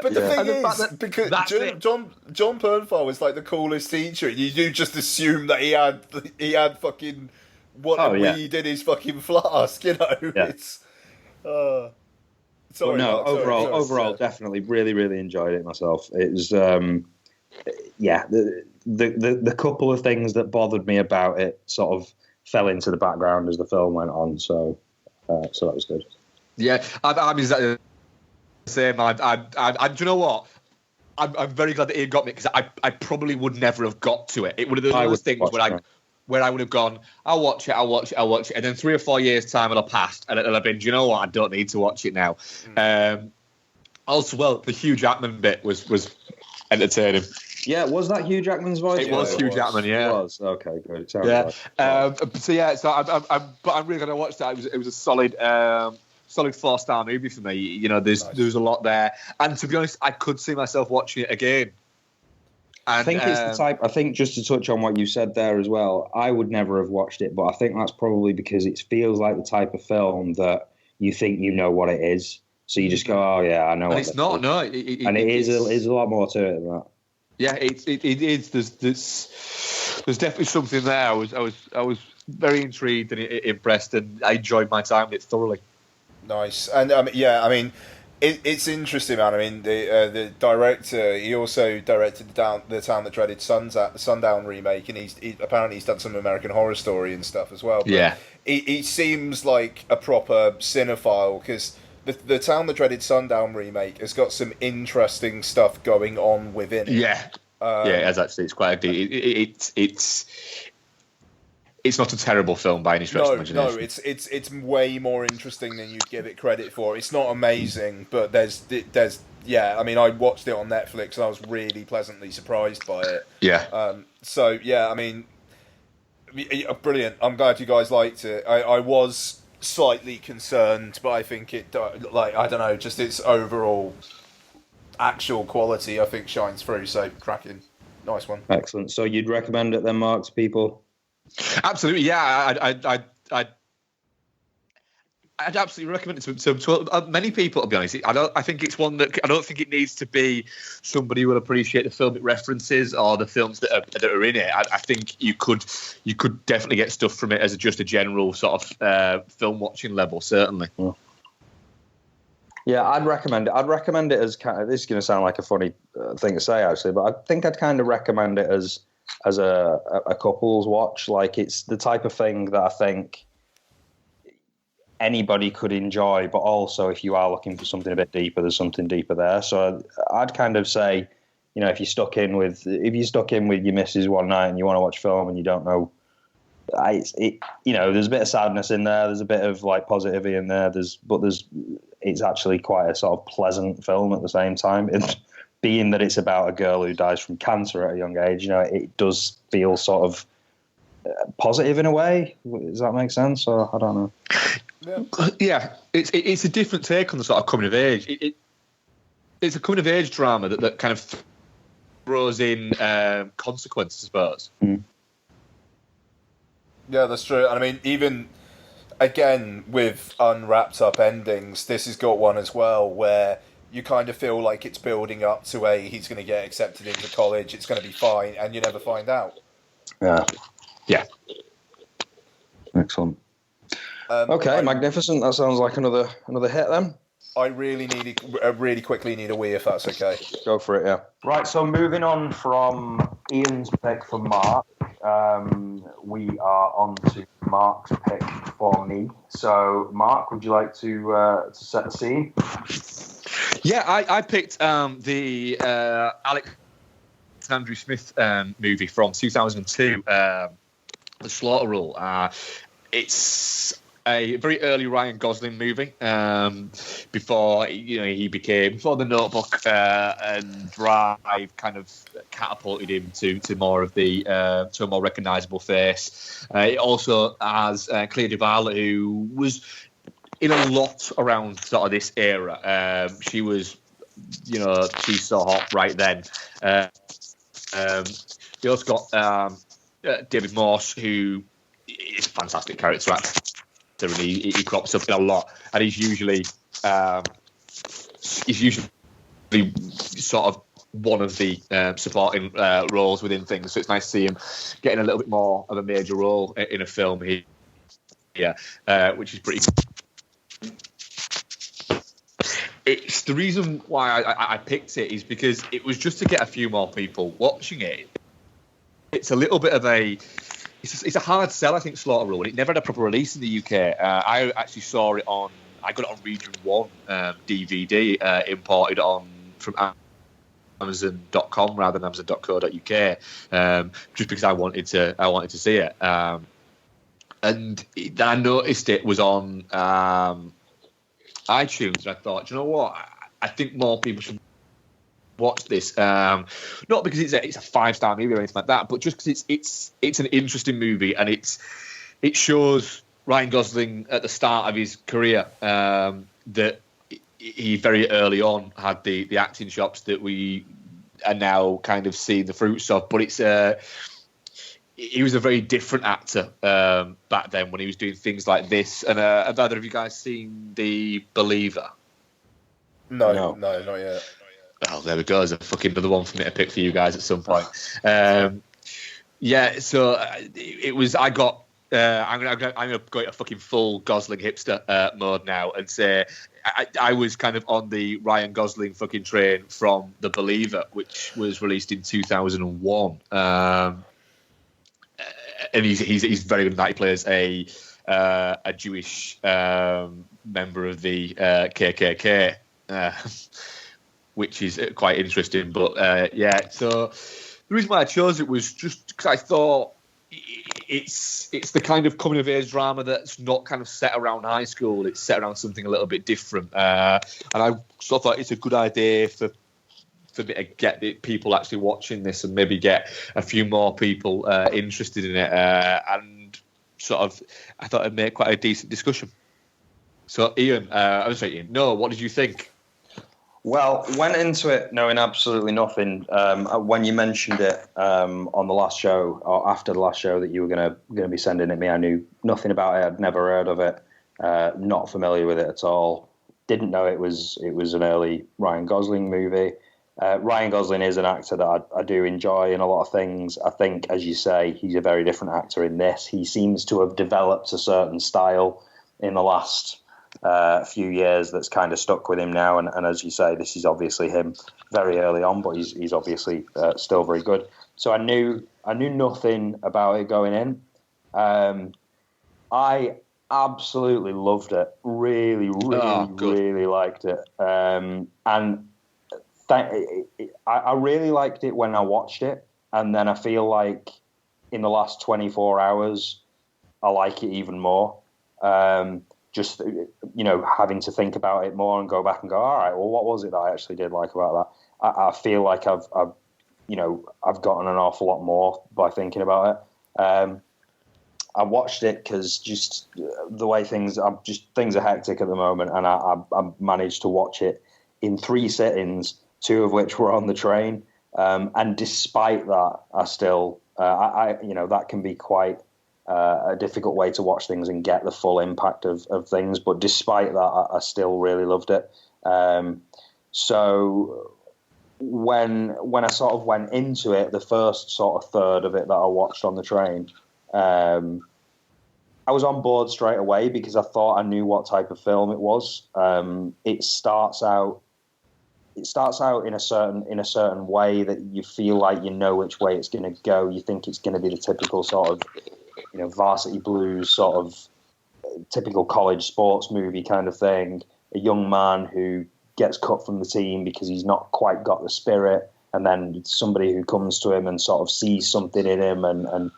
Speaker 2: But the thing is, because John Bernthal was like the coolest teacher, you do just assume that he had fucking weed in his fucking flask, It's.
Speaker 1: Overall, definitely, really, really enjoyed it myself. It was, the couple of things that bothered me about it sort of fell into the background as the film went on. So that was good.
Speaker 3: Yeah, I'm exactly the same. I do you know what? I'm very glad that Ian got me, because I probably would never have got to it. It would have been one of those things where I would have gone, I'll watch it, and then 3 or 4 years' time it'll have passed, and it'll have been, do you know what, I don't need to watch it now. Also, the Hugh Jackman bit was entertaining.
Speaker 1: Yeah, was that Hugh Jackman's voice?
Speaker 3: It was Hugh Jackman, yeah.
Speaker 1: It was, okay, good. It
Speaker 3: I'm really going to watch that. It was a solid 4-star movie for me. There's a lot there, and to be honest, I could see myself watching it again.
Speaker 1: I think it's the type. I think, just to touch on what you said there as well, I would never have watched it, but I think that's probably because it feels like the type of film that you think you know what it is, so you just go, "Oh yeah, I know."
Speaker 3: And it's not. No,
Speaker 1: it is a lot more to it than that.
Speaker 3: Yeah, it is. There's definitely something there. I was very intrigued and impressed, and I enjoyed my time with it thoroughly.
Speaker 2: Nice, and it's interesting, man. I mean, the director, he also directed the Town That Dreaded Sundown remake, and he's apparently done some American Horror Story and stuff as well. But
Speaker 3: yeah,
Speaker 2: he seems like a proper cinephile, because the Town That Dreaded Sundown remake has got some interesting stuff going on within it.
Speaker 3: Yeah, it has actually. It's quite it's not a terrible film by any stretch of the imagination.
Speaker 2: No, it's way more interesting than you'd give it credit for. It's not amazing, but there's I mean, I watched it on Netflix and I was really pleasantly surprised by it.
Speaker 3: Yeah.
Speaker 2: I mean, brilliant. I'm glad you guys liked it. I was slightly concerned, but I think it, I don't know, just its overall actual quality, I think, shines through. So cracking, nice one.
Speaker 1: Excellent. So you'd recommend it then, Marc, to people?
Speaker 3: Absolutely, yeah. I'd absolutely recommend it to many people. To be honest, I think it's one that I don't think it needs to be somebody who will appreciate the film it references or the films that are in it. I think you could definitely get stuff from it as just a general sort of film watching level. Certainly.
Speaker 1: Yeah, I'd recommend it. I'd recommend it as kind of. This is going to sound like a funny thing to say, actually, but I think I'd kind of recommend it as a couple's watch. Like, it's the type of thing that I think anybody could enjoy, but also if you are looking for something a bit deeper, there's something deeper there. So I'd kind of say, if you're stuck in with your missus one night and you want to watch film and you don't know, there's a bit of sadness in there. There's a bit of like positivity in there. It's actually quite a sort of pleasant film at the same time. Being that it's about a girl who dies from cancer at a young age, it does feel sort of positive in a way. Does that make sense? Or I don't know.
Speaker 3: Yeah, it's a different take on the sort of coming of age. It's a coming of age drama that kind of throws in consequences, I suppose.
Speaker 1: Mm.
Speaker 2: Yeah, that's true. And I mean, even again with unwrapped up endings, this has got one as well where you kind of feel like it's building up to he's going to get accepted into college, it's going to be fine, and you never find out.
Speaker 1: Yeah. Excellent. Okay, magnificent. That sounds like another hit then.
Speaker 2: I really quickly need a wee, if that's okay.
Speaker 1: Go for it, yeah. Right, so moving on from Ian's pick for Marc, we are on to Marc's pick for me. So, Marc, would you like to set the scene?
Speaker 3: Yeah, I picked the Alex Andrew Smith movie from 2002, The Slaughter Rule. It's a very early Ryan Gosling movie before The Notebook and Drive kind of catapulted him to more of to a more recognisable face. It also has Clea Duvall, who was in a lot around sort of this era. She was, she's so hot right then. We also got David Morse, who is a fantastic character actor, and he crops up in a lot, and he's usually sort of one of the supporting roles within things. So it's nice to see him getting a little bit more of a major role in a film here. Yeah, which is pretty. It's the reason why I picked it is because it was just to get a few more people watching it. It's a little bit of it's a hard sell, I think, Slaughter Rule. It never had a proper release in the UK. I actually saw it I got it on Region 1 DVD, imported from Amazon.com rather than Amazon.co.uk, just because I wanted to see it. And then I noticed it was on iTunes, and I thought, do you know what? I think more people should watch this. Not because it's a 5-star movie or anything like that, but just because it's an interesting movie, and it shows Ryan Gosling at the start of his career that he very early on had the acting chops that we are now kind of seeing the fruits of. But he was a very different actor back then when he was doing things like this. And have either of you guys seen The Believer?
Speaker 2: No, not yet.
Speaker 3: Oh, there we go. There's a fucking another one for me to pick for you guys at some point. Yeah, so it was. I'm gonna go a fucking full Gosling hipster mode now and say I was kind of on the Ryan Gosling fucking train from The Believer, which was released in 2001. And he's very good at that. He plays a Jewish member of the KKK, which is quite interesting. But yeah, so the reason why I chose it was just because I thought it's the kind of coming of age drama that's not kind of set around high school. It's set around something a little bit different, and I sort of thought it's a good idea for me to get the people actually watching this and maybe get a few more people interested in it, and sort of I thought it'd make quite a decent discussion. So Ian, Noel, what did you think?
Speaker 1: Well, went into it knowing absolutely nothing. When you mentioned it on the last show or after the last show that you were going to be sending it me, I knew nothing about it. I'd never heard of it. Not familiar with it at all. Didn't know it was an early Ryan Gosling movie. Ryan Gosling is an actor that I do enjoy in a lot of things. I think, as you say, he's a very different actor in this. He seems to have developed a certain style in the last few years that's kind of stuck with him now. And as you say, this is obviously him very early on, but he's obviously still very good. So I knew nothing about it going in. I absolutely loved it. Really liked it. I really liked it when I watched it, and then I feel like in the last 24 hours, I like it even more. Just, having to think about it more and go back and go, all right, well, what was it that I actually did like about that? I feel like I've gotten an awful lot more by thinking about it. I watched it because just the way things are hectic at the moment, and I managed to watch it in 3 sittings, 2 of which were on the train. And despite that, I still, that can be quite a difficult way to watch things and get the full impact of things. But despite that, I still really loved it. So when I sort of went into it, the first sort of third of it that I watched on the train, I was on board straight away because I thought I knew what type of film it was. It starts out in a certain way that you feel like you know which way it's going to go. You think it's going to be the typical sort of, Varsity Blues sort of typical college sports movie kind of thing. A young man who gets cut from the team because he's not quite got the spirit, and then somebody who comes to him and sort of sees something in him and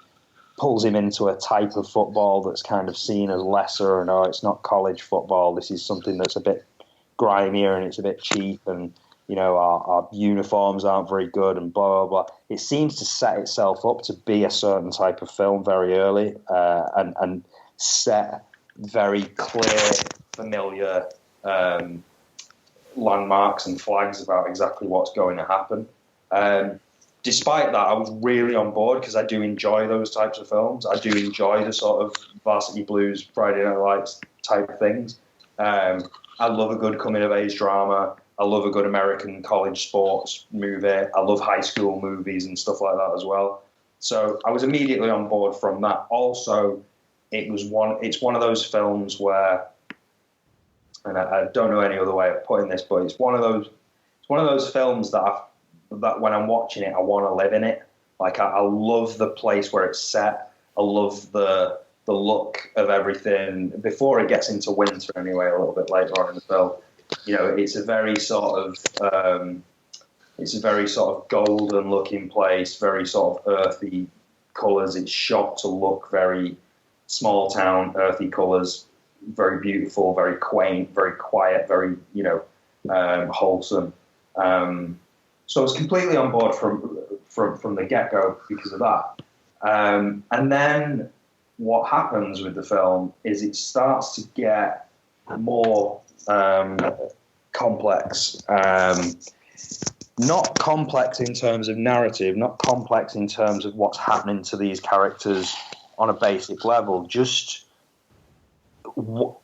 Speaker 1: pulls him into a type of football that's kind of seen as lesser, and it's not college football. This is something that's a bit grimier and it's a bit cheap, and our uniforms aren't very good, and blah, blah, blah. It seems to set itself up to be a certain type of film very early, and set very clear, familiar landmarks and flags about exactly what's going to happen. Despite that, I was really on board because I do enjoy those types of films. I do enjoy the sort of Varsity Blues, Friday Night Lights type things. I love a good coming-of-age drama. I love a good American college sports movie. I love high school movies and stuff like that as well. So I was immediately on board from that. Also, it's one of those films where, and I don't know any other way of putting this, but it's one of those films that when I'm watching it, I want to live in it. Like I love the place where it's set. I love the look of everything before it gets into winter. Anyway, a little bit later on in the film, it's a very sort of golden looking place, very sort of earthy colours. It's shot to look very small town, earthy colours, very beautiful, very quaint, very quiet, very wholesome. So I was completely on board from the get-go because of that. And then what happens with the film is it starts to get more complex. Not complex in terms of narrative, not complex in terms of what's happening to these characters on a basic level. Just well,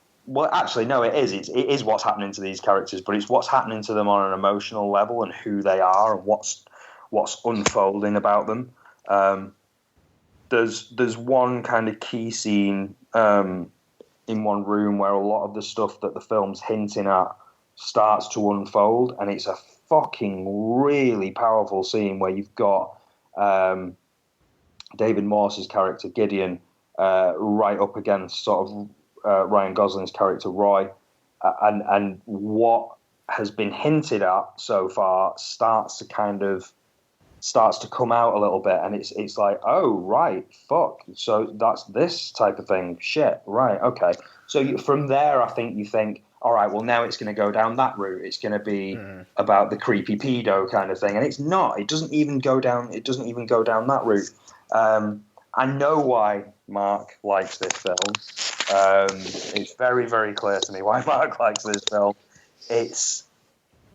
Speaker 1: actually, no, it is. It is what's happening to these characters, but it's what's happening to them on an emotional level and who they are and what's unfolding about them. There's one kind of key scene in one room where a lot of the stuff that the film's hinting at starts to unfold, and it's a fucking really powerful scene where you've got David Morse's character Gideon right up against sort of Ryan Gosling's character Roy, and what has been hinted at so far starts to come out a little bit, and it's like, oh right, fuck, so that's this type of thing, shit, right, okay. So from there, I think you think, all right, well now it's going to go down that route. It's going to be about the creepy pedo kind of thing, and it's not. It doesn't even go down that route. I know why Marc likes this film. It's very, very clear to me why Marc likes this film. It's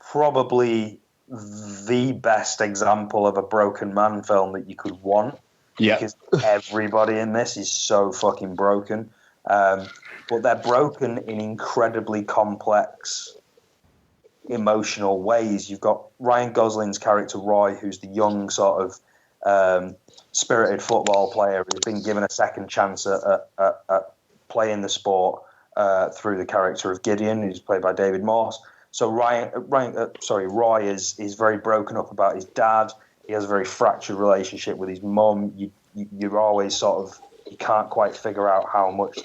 Speaker 1: probably the best example of a broken man film that you could want. Yeah. Because everybody in this is so fucking broken. But they're broken in incredibly complex emotional ways. You've got Ryan Gosling's character Roy, who's the young sort of spirited football player who's been given a second chance at playing the sport through the character of Gideon, who's played by David Morse. So Roy is very broken up about his dad. He has a very fractured relationship with his mum. You're always sort of, you can't quite figure out how much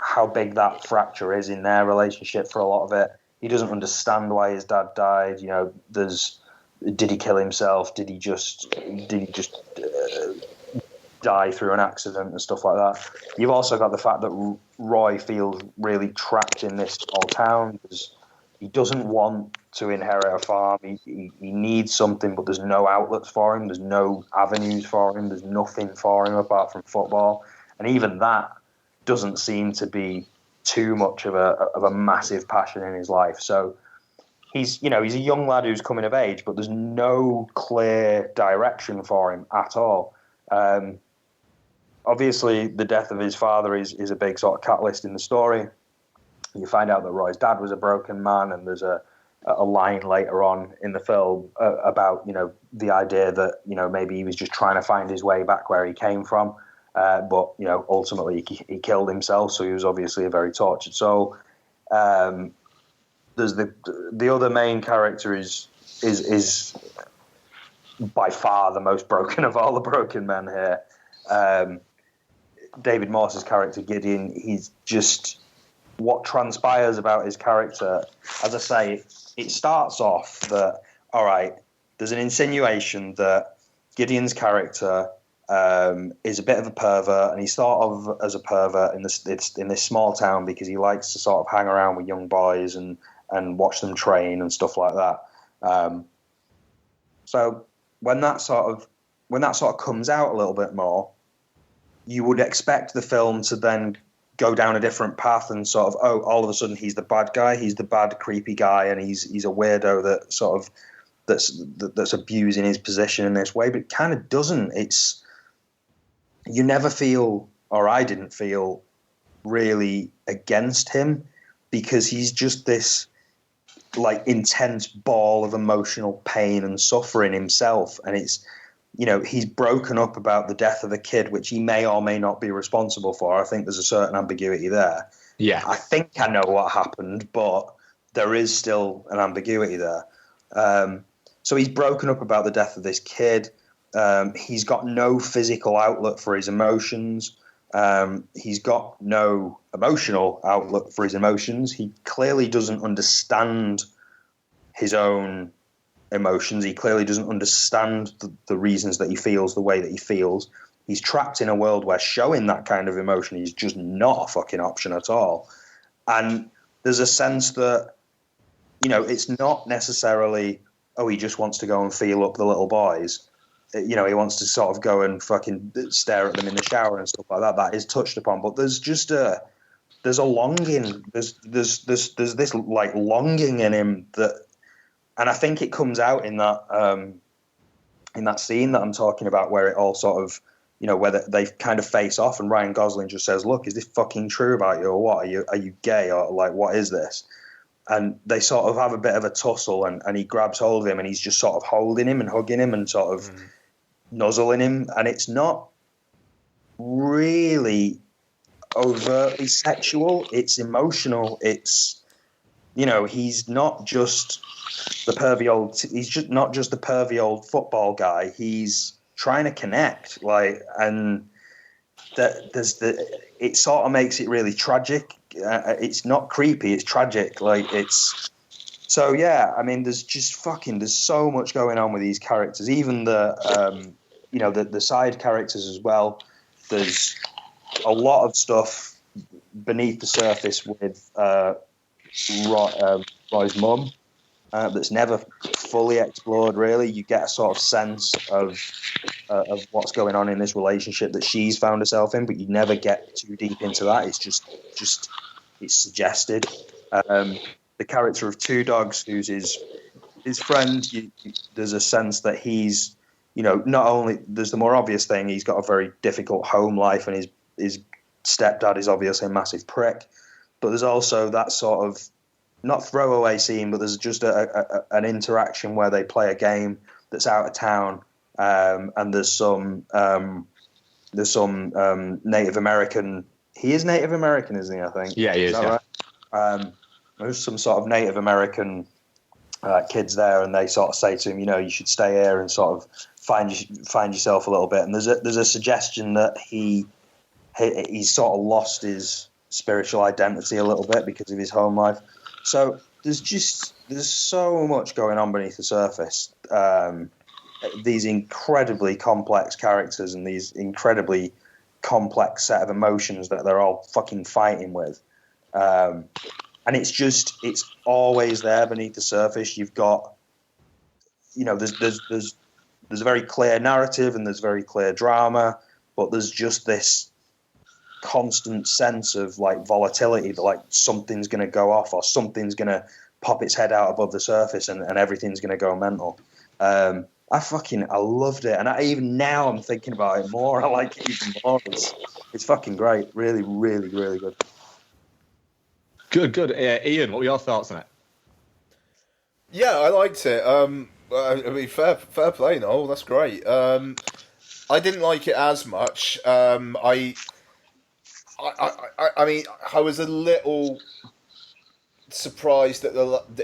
Speaker 1: how big that fracture is in their relationship for a lot of it. He doesn't understand why his dad died. You know, did he kill himself? Did he just die through an accident and stuff like that? You've also got the fact that Roy feels really trapped in this small town because he doesn't want to inherit a farm. He needs something, but there's no outlets for him. There's no avenues for him. There's nothing for him apart from football. And even that doesn't seem to be too much of a massive passion in his life. So he's a young lad who's coming of age, but there's no clear direction for him at all. Obviously, the death of his father is a big sort of catalyst in the story. You find out that Roy's dad was a broken man, and there's a line later on in the film about, you know, the idea that, you know, maybe he was just trying to find his way back where he came from. But, you know, ultimately he killed himself, so he was obviously a very tortured soul. There's the other main character is by far the most broken of all the broken men here. David Morse's character Gideon, he's just, what transpires about his character, as I say, it starts off that, all right, there's an insinuation that Gideon's character is a bit of a pervert, and he's thought of as a pervert in this small town because he likes to sort of hang around with young boys and watch them train and stuff like that. So when that sort of comes out a little bit more, you would expect the film to then go down a different path and sort of, all of a sudden he's the bad guy, he's the bad creepy guy, and he's a weirdo that sort of that's abusing his position in this way. But it kind of doesn't. You never feel, or I didn't feel, really against him, because he's just this like intense ball of emotional pain and suffering himself. And it's, you know, he's broken up about the death of a kid, which he may or may not be responsible for. I think there's a certain ambiguity there.
Speaker 3: Yeah.
Speaker 1: I think I know what happened, but there is still an ambiguity there. So he's broken up about the death of this kid. He's got no physical outlet for his emotions. He's got no emotional outlet for his emotions. He clearly doesn't understand his own emotions. He clearly doesn't understand the reasons that he feels the way that he feels. He's trapped in a world where showing that kind of emotion is just not a fucking option at all. And there's a sense that, you know, it's not necessarily, he just wants to go and feel up the little boys. You know, he wants to sort of go and fucking stare at them in the shower and stuff like that. That is touched upon, but there's just there's a longing. There's this like longing in him that, and I think it comes out in that scene that I'm talking about, where it all sort of, you know, where they kind of face off, and Ryan Gosling just says, "Look, is this fucking true about you, or what? Are you gay, or like what is this?" And they sort of have a bit of a tussle, and he grabs hold of him, and he's just sort of holding him and hugging him and sort of nuzzling him, and it's not really overtly sexual. It's emotional. It's, you know, he's not just the pervy old football guy. He's trying to connect, like, and it sort of makes it really tragic. It's not creepy, it's tragic. Like, it's, so yeah, I mean, there's so much going on with these characters, even the side characters as well. There's a lot of stuff beneath the surface with Roy's mum that's never fully explored, really. You get a sort of sense of what's going on in this relationship that she's found herself in, but you never get too deep into that. It's just it's suggested. The character of Two Dogs, who's his friend, there's a sense that he's, you know, not only, there's the more obvious thing, he's got a very difficult home life, and his stepdad is obviously a massive prick, but there's also that sort of not throwaway scene, but there's just an interaction where they play a game that's out of town, and there's some Native American. He is Native American, isn't he? I think.
Speaker 3: Yeah, he is. Yeah.
Speaker 1: Right? There's some sort of Native American kids there, and they sort of say to him, you should stay here and sort of find yourself a little bit. And there's a suggestion that he's sort of lost his spiritual identity a little bit because of his home life. So there's so much going on beneath the surface. These incredibly complex characters and these incredibly complex set of emotions that they're all fucking fighting with. And it's always there beneath the surface. You've got, there's a very clear narrative and there's very clear drama, but there's just this constant sense of like volatility that like something's going to go off or something's going to pop its head out above the surface and everything's going to go mental. I loved it. And even now I'm thinking about it more. I like it even more. It's fucking great. Really, really, really good.
Speaker 3: Good. Ian, what were your thoughts on it?
Speaker 2: Yeah, I liked it. I mean, fair play, Noel. That's great. I didn't like it as much. I mean, I was a little surprised at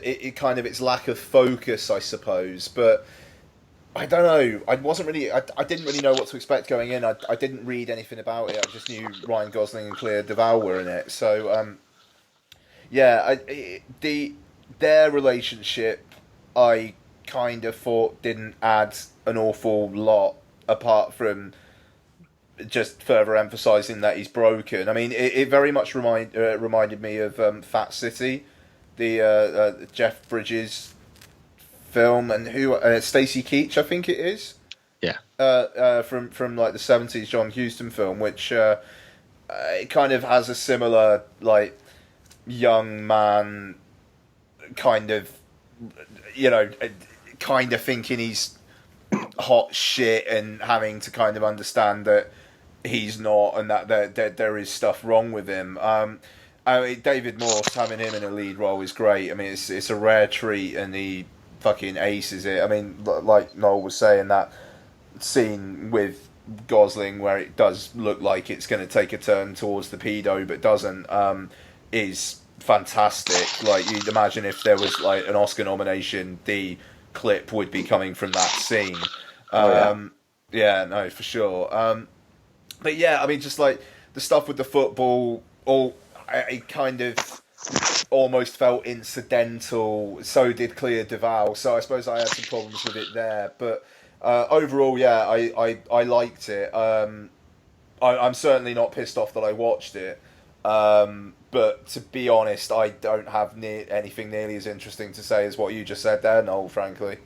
Speaker 2: it kind of its lack of focus, I suppose. But I don't know. I didn't really know what to expect going in. I didn't read anything about it. I just knew Ryan Gosling and Claire Duvall were in it. So yeah, their relationship, I kind of thought didn't add an awful lot apart from just further emphasising that he's broken. I mean, it very much reminded me of Fat City, the Jeff Bridges film, and Stacey Keach, I think it is.
Speaker 3: Yeah.
Speaker 2: From like the 70s John Huston film, which it kind of has a similar like young man kind of, kind of thinking he's hot shit and having to kind of understand that he's not, and that there is stuff wrong with him. I mean, David Morse, having him in a lead role is great. I mean, it's a rare treat, and he fucking aces it. I mean, like Noel was saying, that scene with Gosling where it does look like it's going to take a turn towards the pedo but doesn't, is fantastic. Like, you'd imagine if there was like an Oscar nomination, the clip would be coming from that scene. Yeah, no, for sure. But yeah, I mean, just like the stuff with the football, it kind of almost felt incidental. So did Claire Duvall. So I suppose I had some problems with it there. But overall, yeah, I liked it. I'm certainly not pissed off that I watched it. But to be honest, I don't have anything nearly as interesting to say as what you just said there, Noel, frankly.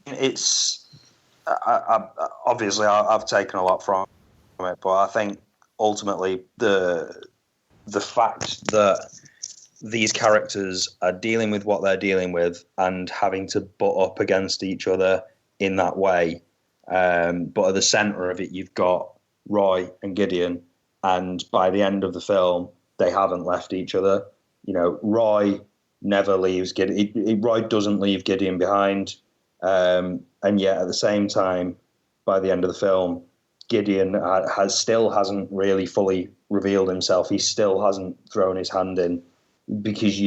Speaker 1: It's obviously I've taken a lot from it, but I think ultimately the fact that these characters are dealing with what they're dealing with and having to butt up against each other in that way, but at the centre of it you've got Roy and Gideon, and by the end of the film they haven't left each other. Roy never leaves Gideon. Roy doesn't leave Gideon behind. And yet, at the same time, by the end of the film, Gideon still hasn't really fully revealed himself. He still hasn't thrown his hand in, because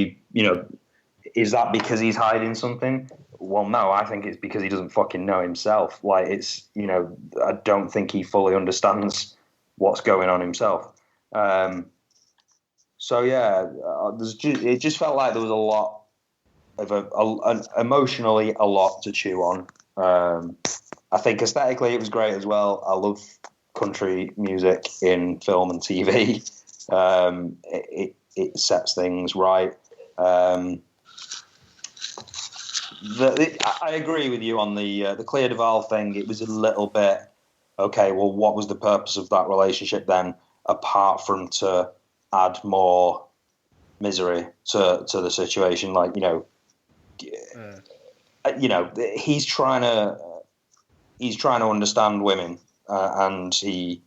Speaker 1: is that because he's hiding something? Well, no, I think it's because he doesn't fucking know himself. Like, I don't think he fully understands what's going on himself. So yeah, it just felt like there was a lot of emotionally a lot to chew on. I think aesthetically it was great as well. I love country music in film and TV. It sets things right. I agree with you on the Claire Duvall thing. It was a little bit, okay, well, what was the purpose of that relationship then, apart from to add more misery to the situation? Like, he's trying to understand women, and he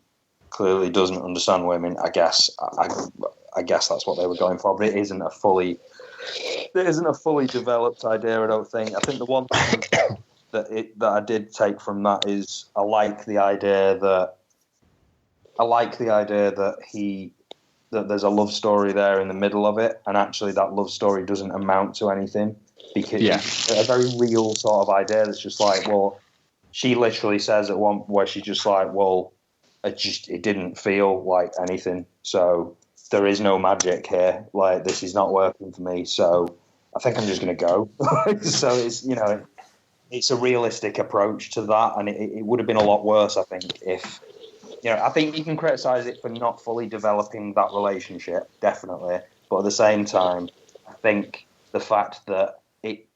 Speaker 1: clearly doesn't understand women. I guess that's what they were going for, but it isn't a fully developed idea. I don't think. I think the one thing that I did take from that is I like the idea that there's a love story there in the middle of it, and actually that love story doesn't amount to anything, because it's a very real sort of idea that's just like, well, she literally says at one where she's just like, well, it didn't feel like anything, so there is no magic here, like this is not working for me, so I think I'm just going to go. So it's, it's a realistic approach to that, and it would have been a lot worse, I think, if, I think you can criticise it for not fully developing that relationship, definitely, but at the same time, I think the fact that it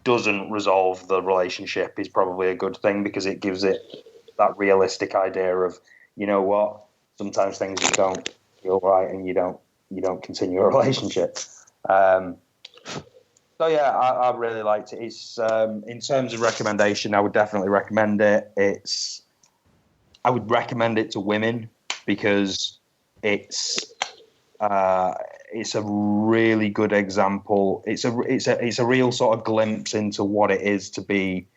Speaker 1: doesn't resolve the relationship is probably a good thing, because it gives it that realistic idea of, you know what, sometimes things just don't feel right, and you don't continue a relationship. So yeah, I really liked it. It's in terms of recommendation, I would definitely recommend it. I would recommend it to women, because it's a really good example. It's a real sort of glimpse into what it is to be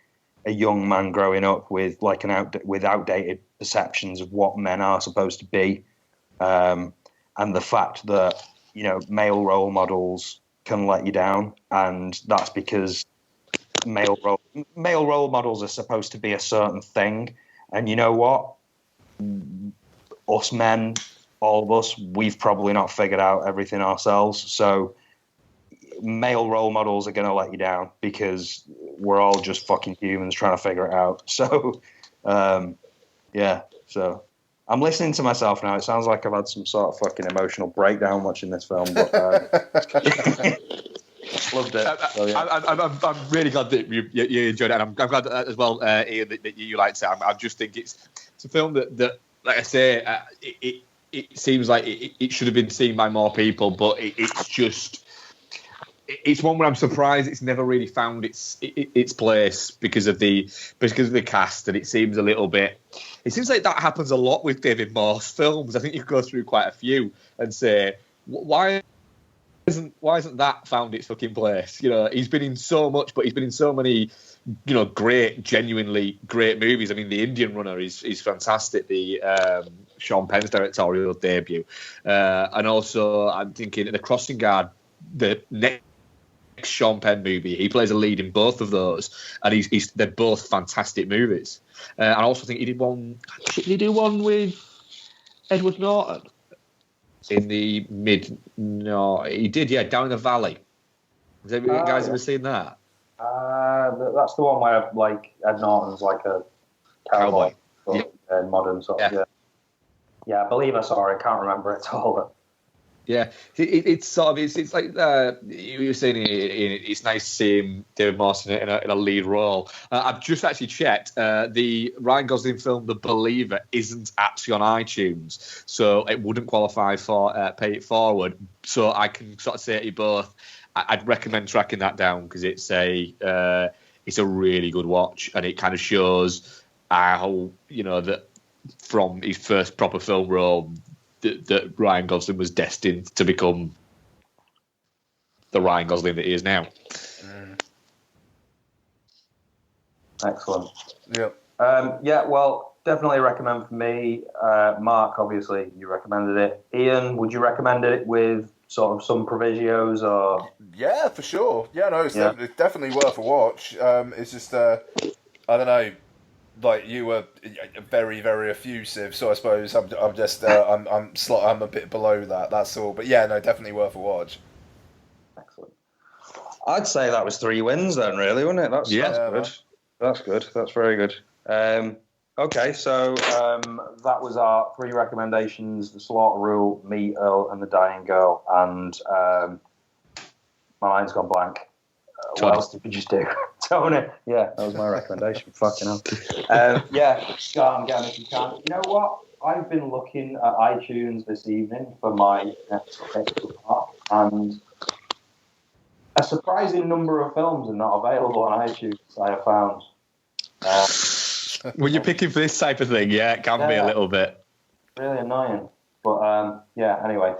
Speaker 1: a young man growing up with with outdated perceptions of what men are supposed to be, and the fact that male role models can let you down, and that's because male role models are supposed to be a certain thing, and you know what? Us men, all of us, we've probably not figured out everything ourselves, so male role models are going to let you down, because we're all just fucking humans trying to figure it out. So, so I'm listening to myself now. It sounds like I've had some sort of fucking emotional breakdown watching this film, but loved it. So, yeah.
Speaker 3: I'm really glad that you enjoyed it, and I'm glad that as well, Ian, that you liked it. I just think it's a film that like I say, it seems like it should have been seen by more people, but it's one where I'm surprised it's never really found its place because of the cast, and it seems a little bit. It seems like that happens a lot with David Morse films. I think you go through quite a few and say, why isn't that found its fucking place? He's been in so much, but he's been in so many, great, genuinely great movies. I mean, The Indian Runner is fantastic. The Sean Penn's directorial debut, and also I'm thinking The Crossing Guard, the next Sean Penn movie. He plays a lead in both of those, and they're both fantastic movies. I also think he did one. Did he do one with Edward Norton in the mid? No, he did. Yeah, Down in the Valley. Has you guys ever seen that?
Speaker 1: That's the one where Ed Norton's like a cowboy. Modern sort of. Yeah, I believe I saw it. I can't remember it at all.
Speaker 3: Yeah, it's sort of it's like you were saying. It's nice to see David Morse in a lead role. I've just actually checked. The Ryan Gosling film, The Believer, isn't actually on iTunes, so it wouldn't qualify for Pay It Forward. So I can sort of say to you both, I'd recommend tracking that down, because it's a really good watch, and it kind of shows how that from his first proper film role, that Ryan Gosling was destined to become the Ryan Gosling that he is now.
Speaker 1: Excellent.
Speaker 2: Yep.
Speaker 1: Well, definitely recommend for me. Mark, obviously, you recommended it. Ian, would you recommend it with sort of some provisos, or?
Speaker 2: Yeah, for sure. Yeah, no, it's definitely worth a watch. It's just, I don't know. Like, you were very, very effusive, so I suppose I'm just I'm a bit below that. That's all. But yeah, no, definitely worth a watch.
Speaker 1: Excellent. I'd say that was 3 wins then, really, wasn't it? That's good. Man. That's good. That's very good. Okay, so that was our 3 recommendations: The Slaughter Rule, Me, Earl, and The Dying Girl. And my mind's gone blank. What else did we just do? Tony. Yeah, that was my recommendation. Fucking hell. Start and get if you can. You know what? I've been looking at iTunes this evening for my next pick, and a surprising number of films are not available on iTunes, I have found.
Speaker 3: When you're picking for this type of thing, yeah, it can be a little bit.
Speaker 1: Really annoying. But yeah, anyway.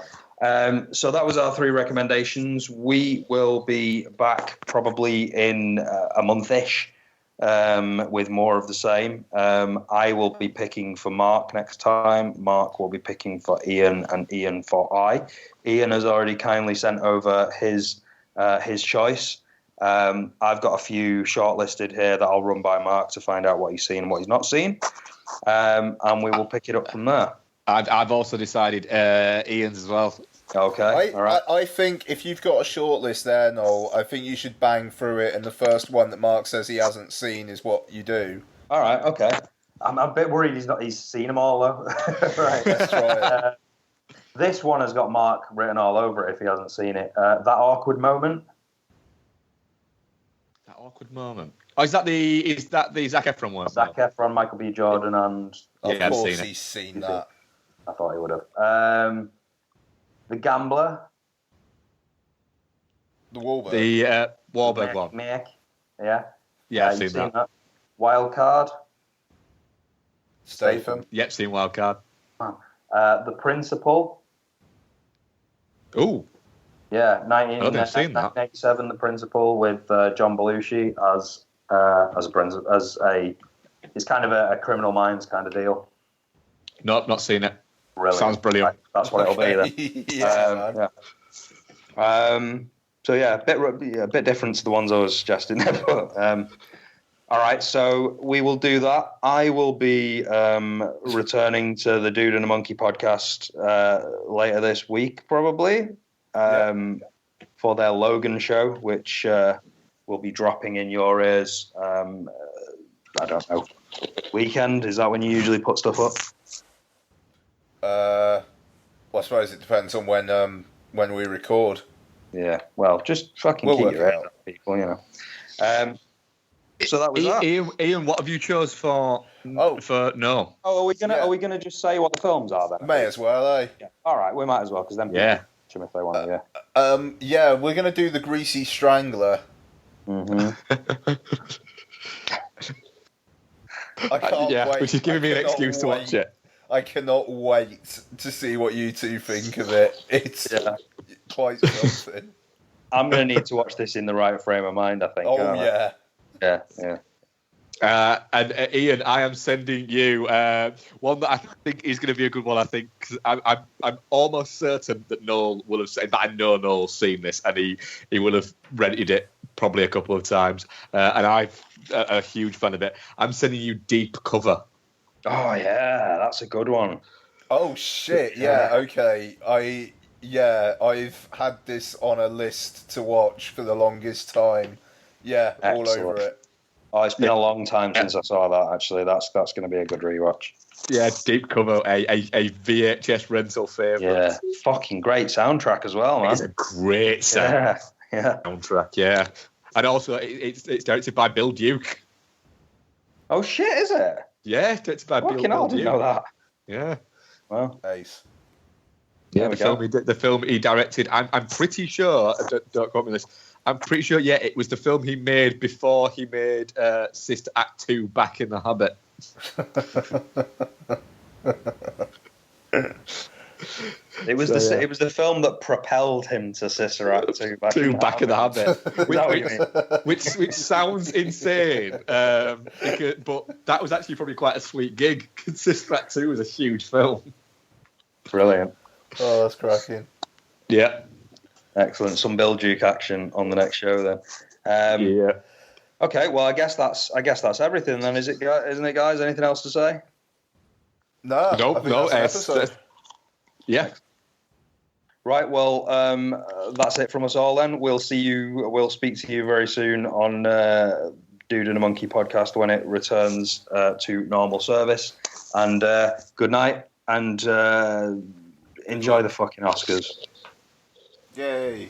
Speaker 1: So that was our 3 recommendations. We will be back probably in a month-ish with more of the same. I will be picking for Marc next time. Marc will be picking for Ian, and Ian for I. Ian has already kindly sent over his choice. I've got a few shortlisted here that I'll run by Marc to find out what he's seen and what he's not seen. And we will pick it up from there.
Speaker 3: I've also decided Ian's as well.
Speaker 1: Okay, all right.
Speaker 2: I think if you've got a shortlist there, Noel, I think you should bang through it, and the first one that Marc says he hasn't seen is what you do.
Speaker 1: All right, okay. I'm a bit worried he's seen them all, though. Right.
Speaker 2: Let's try it.
Speaker 1: This one has got Marc written all over it if he hasn't seen it. That awkward moment.
Speaker 3: That awkward moment. Oh, is that the Zac Efron one?
Speaker 1: Zac Efron, Michael B. Jordan, and
Speaker 2: Of
Speaker 3: I've
Speaker 2: course
Speaker 3: seen it.
Speaker 2: he's seen that.
Speaker 1: I thought he would have. The Gambler.
Speaker 2: The Wahlberg.
Speaker 3: The Wahlberg one.
Speaker 1: Mick. Yeah.
Speaker 3: Yeah, I've
Speaker 1: you've
Speaker 3: seen that.
Speaker 1: Wild Card.
Speaker 2: Statham.
Speaker 3: Yep, seen Wildcard.
Speaker 1: The Principal.
Speaker 3: Ooh.
Speaker 1: Yeah,
Speaker 3: I don't think I've seen that.
Speaker 1: 1987, The Principal with John Belushi as it's kind of a Criminal Minds kind of deal.
Speaker 3: Nope, not seen it.
Speaker 1: Brilliant.
Speaker 3: Sounds brilliant.
Speaker 1: Right, that's what it'll be then.
Speaker 2: Yeah.
Speaker 1: So yeah, a bit different to the ones I was suggesting there. But, all right, so we will do that. I will be returning to the Dude and a Monkey podcast later this week, probably, for their Logan show, which will be dropping in your ears. I don't know. Weekend, is that when you usually put stuff up?
Speaker 2: Well, I suppose it depends on when we record.
Speaker 1: Yeah, well, just fucking
Speaker 2: We'll
Speaker 1: keep
Speaker 2: work
Speaker 1: your
Speaker 2: it
Speaker 1: head
Speaker 2: out.
Speaker 1: up, people, you know. So that was that.
Speaker 3: Ian, what have you chose for no?
Speaker 1: Oh, are we gonna just say what the films are then?
Speaker 2: May as well, eh?
Speaker 1: Yeah. All right, we might as well because then
Speaker 3: Yeah.
Speaker 1: people can watch them if they want to. Yeah.
Speaker 2: Yeah, we're gonna do The Greasy Strangler.
Speaker 1: Mm-hmm.
Speaker 2: I can't wait.
Speaker 3: Which is giving me an excuse to watch it.
Speaker 2: I cannot wait to see what you two think of it. It's quite something.
Speaker 1: I'm gonna need to watch this in the right frame of mind. I think.
Speaker 2: Oh
Speaker 1: aren't I?
Speaker 2: yeah.
Speaker 1: Yeah.
Speaker 3: And Ian, I am sending you one that I think is going to be a good one. I think cause I'm almost certain that Noel will have seen. That I know Noel's seen this, and he will have rented it probably a couple of times. And I'm a huge fan of it. I'm sending you Deep Cover.
Speaker 1: Oh yeah, that's a good one.
Speaker 2: Oh shit! Yeah. Okay. I've had this on a list to watch for the longest time. Yeah,
Speaker 1: Excellent.
Speaker 2: all over it.
Speaker 1: Oh, it's been a long time since I saw that. Actually, that's going to be a good rewatch.
Speaker 3: Yeah, Deep Cover, a VHS rental favourite.
Speaker 1: Yeah, fucking great soundtrack as well, man.
Speaker 3: It's a great soundtrack. Yeah, and also it's directed by Bill Duke.
Speaker 1: Oh shit, is it?
Speaker 3: Yeah, directed by Bill Duke.
Speaker 1: I didn't know that.
Speaker 3: Yeah.
Speaker 1: Well,
Speaker 2: Ace.
Speaker 3: Yeah, the film he directed. I'm pretty sure. Don't quote me on this. I'm pretty sure. Yeah, it was the film he made before he made Sister Act 2 Back in the Habit.
Speaker 1: It was the film that propelled him to Sister Act 2
Speaker 3: Back in the Habit. which sounds insane, but that was actually probably quite a sweet gig. Sister Act 2 was a huge film.
Speaker 1: Brilliant.
Speaker 2: Oh, that's cracking.
Speaker 3: Yeah.
Speaker 1: Excellent. Some Bill Duke action on the next show then.
Speaker 3: Yeah.
Speaker 1: Okay. Well, I guess that's everything then. Isn't it, guys? Anything else to say?
Speaker 2: No.
Speaker 3: No. Yeah.
Speaker 1: Right. Well, that's it from us all then. We'll speak to you very soon on Dude and a Monkey podcast when it returns to normal service. And good night and enjoy the fucking Oscars.
Speaker 2: Yay.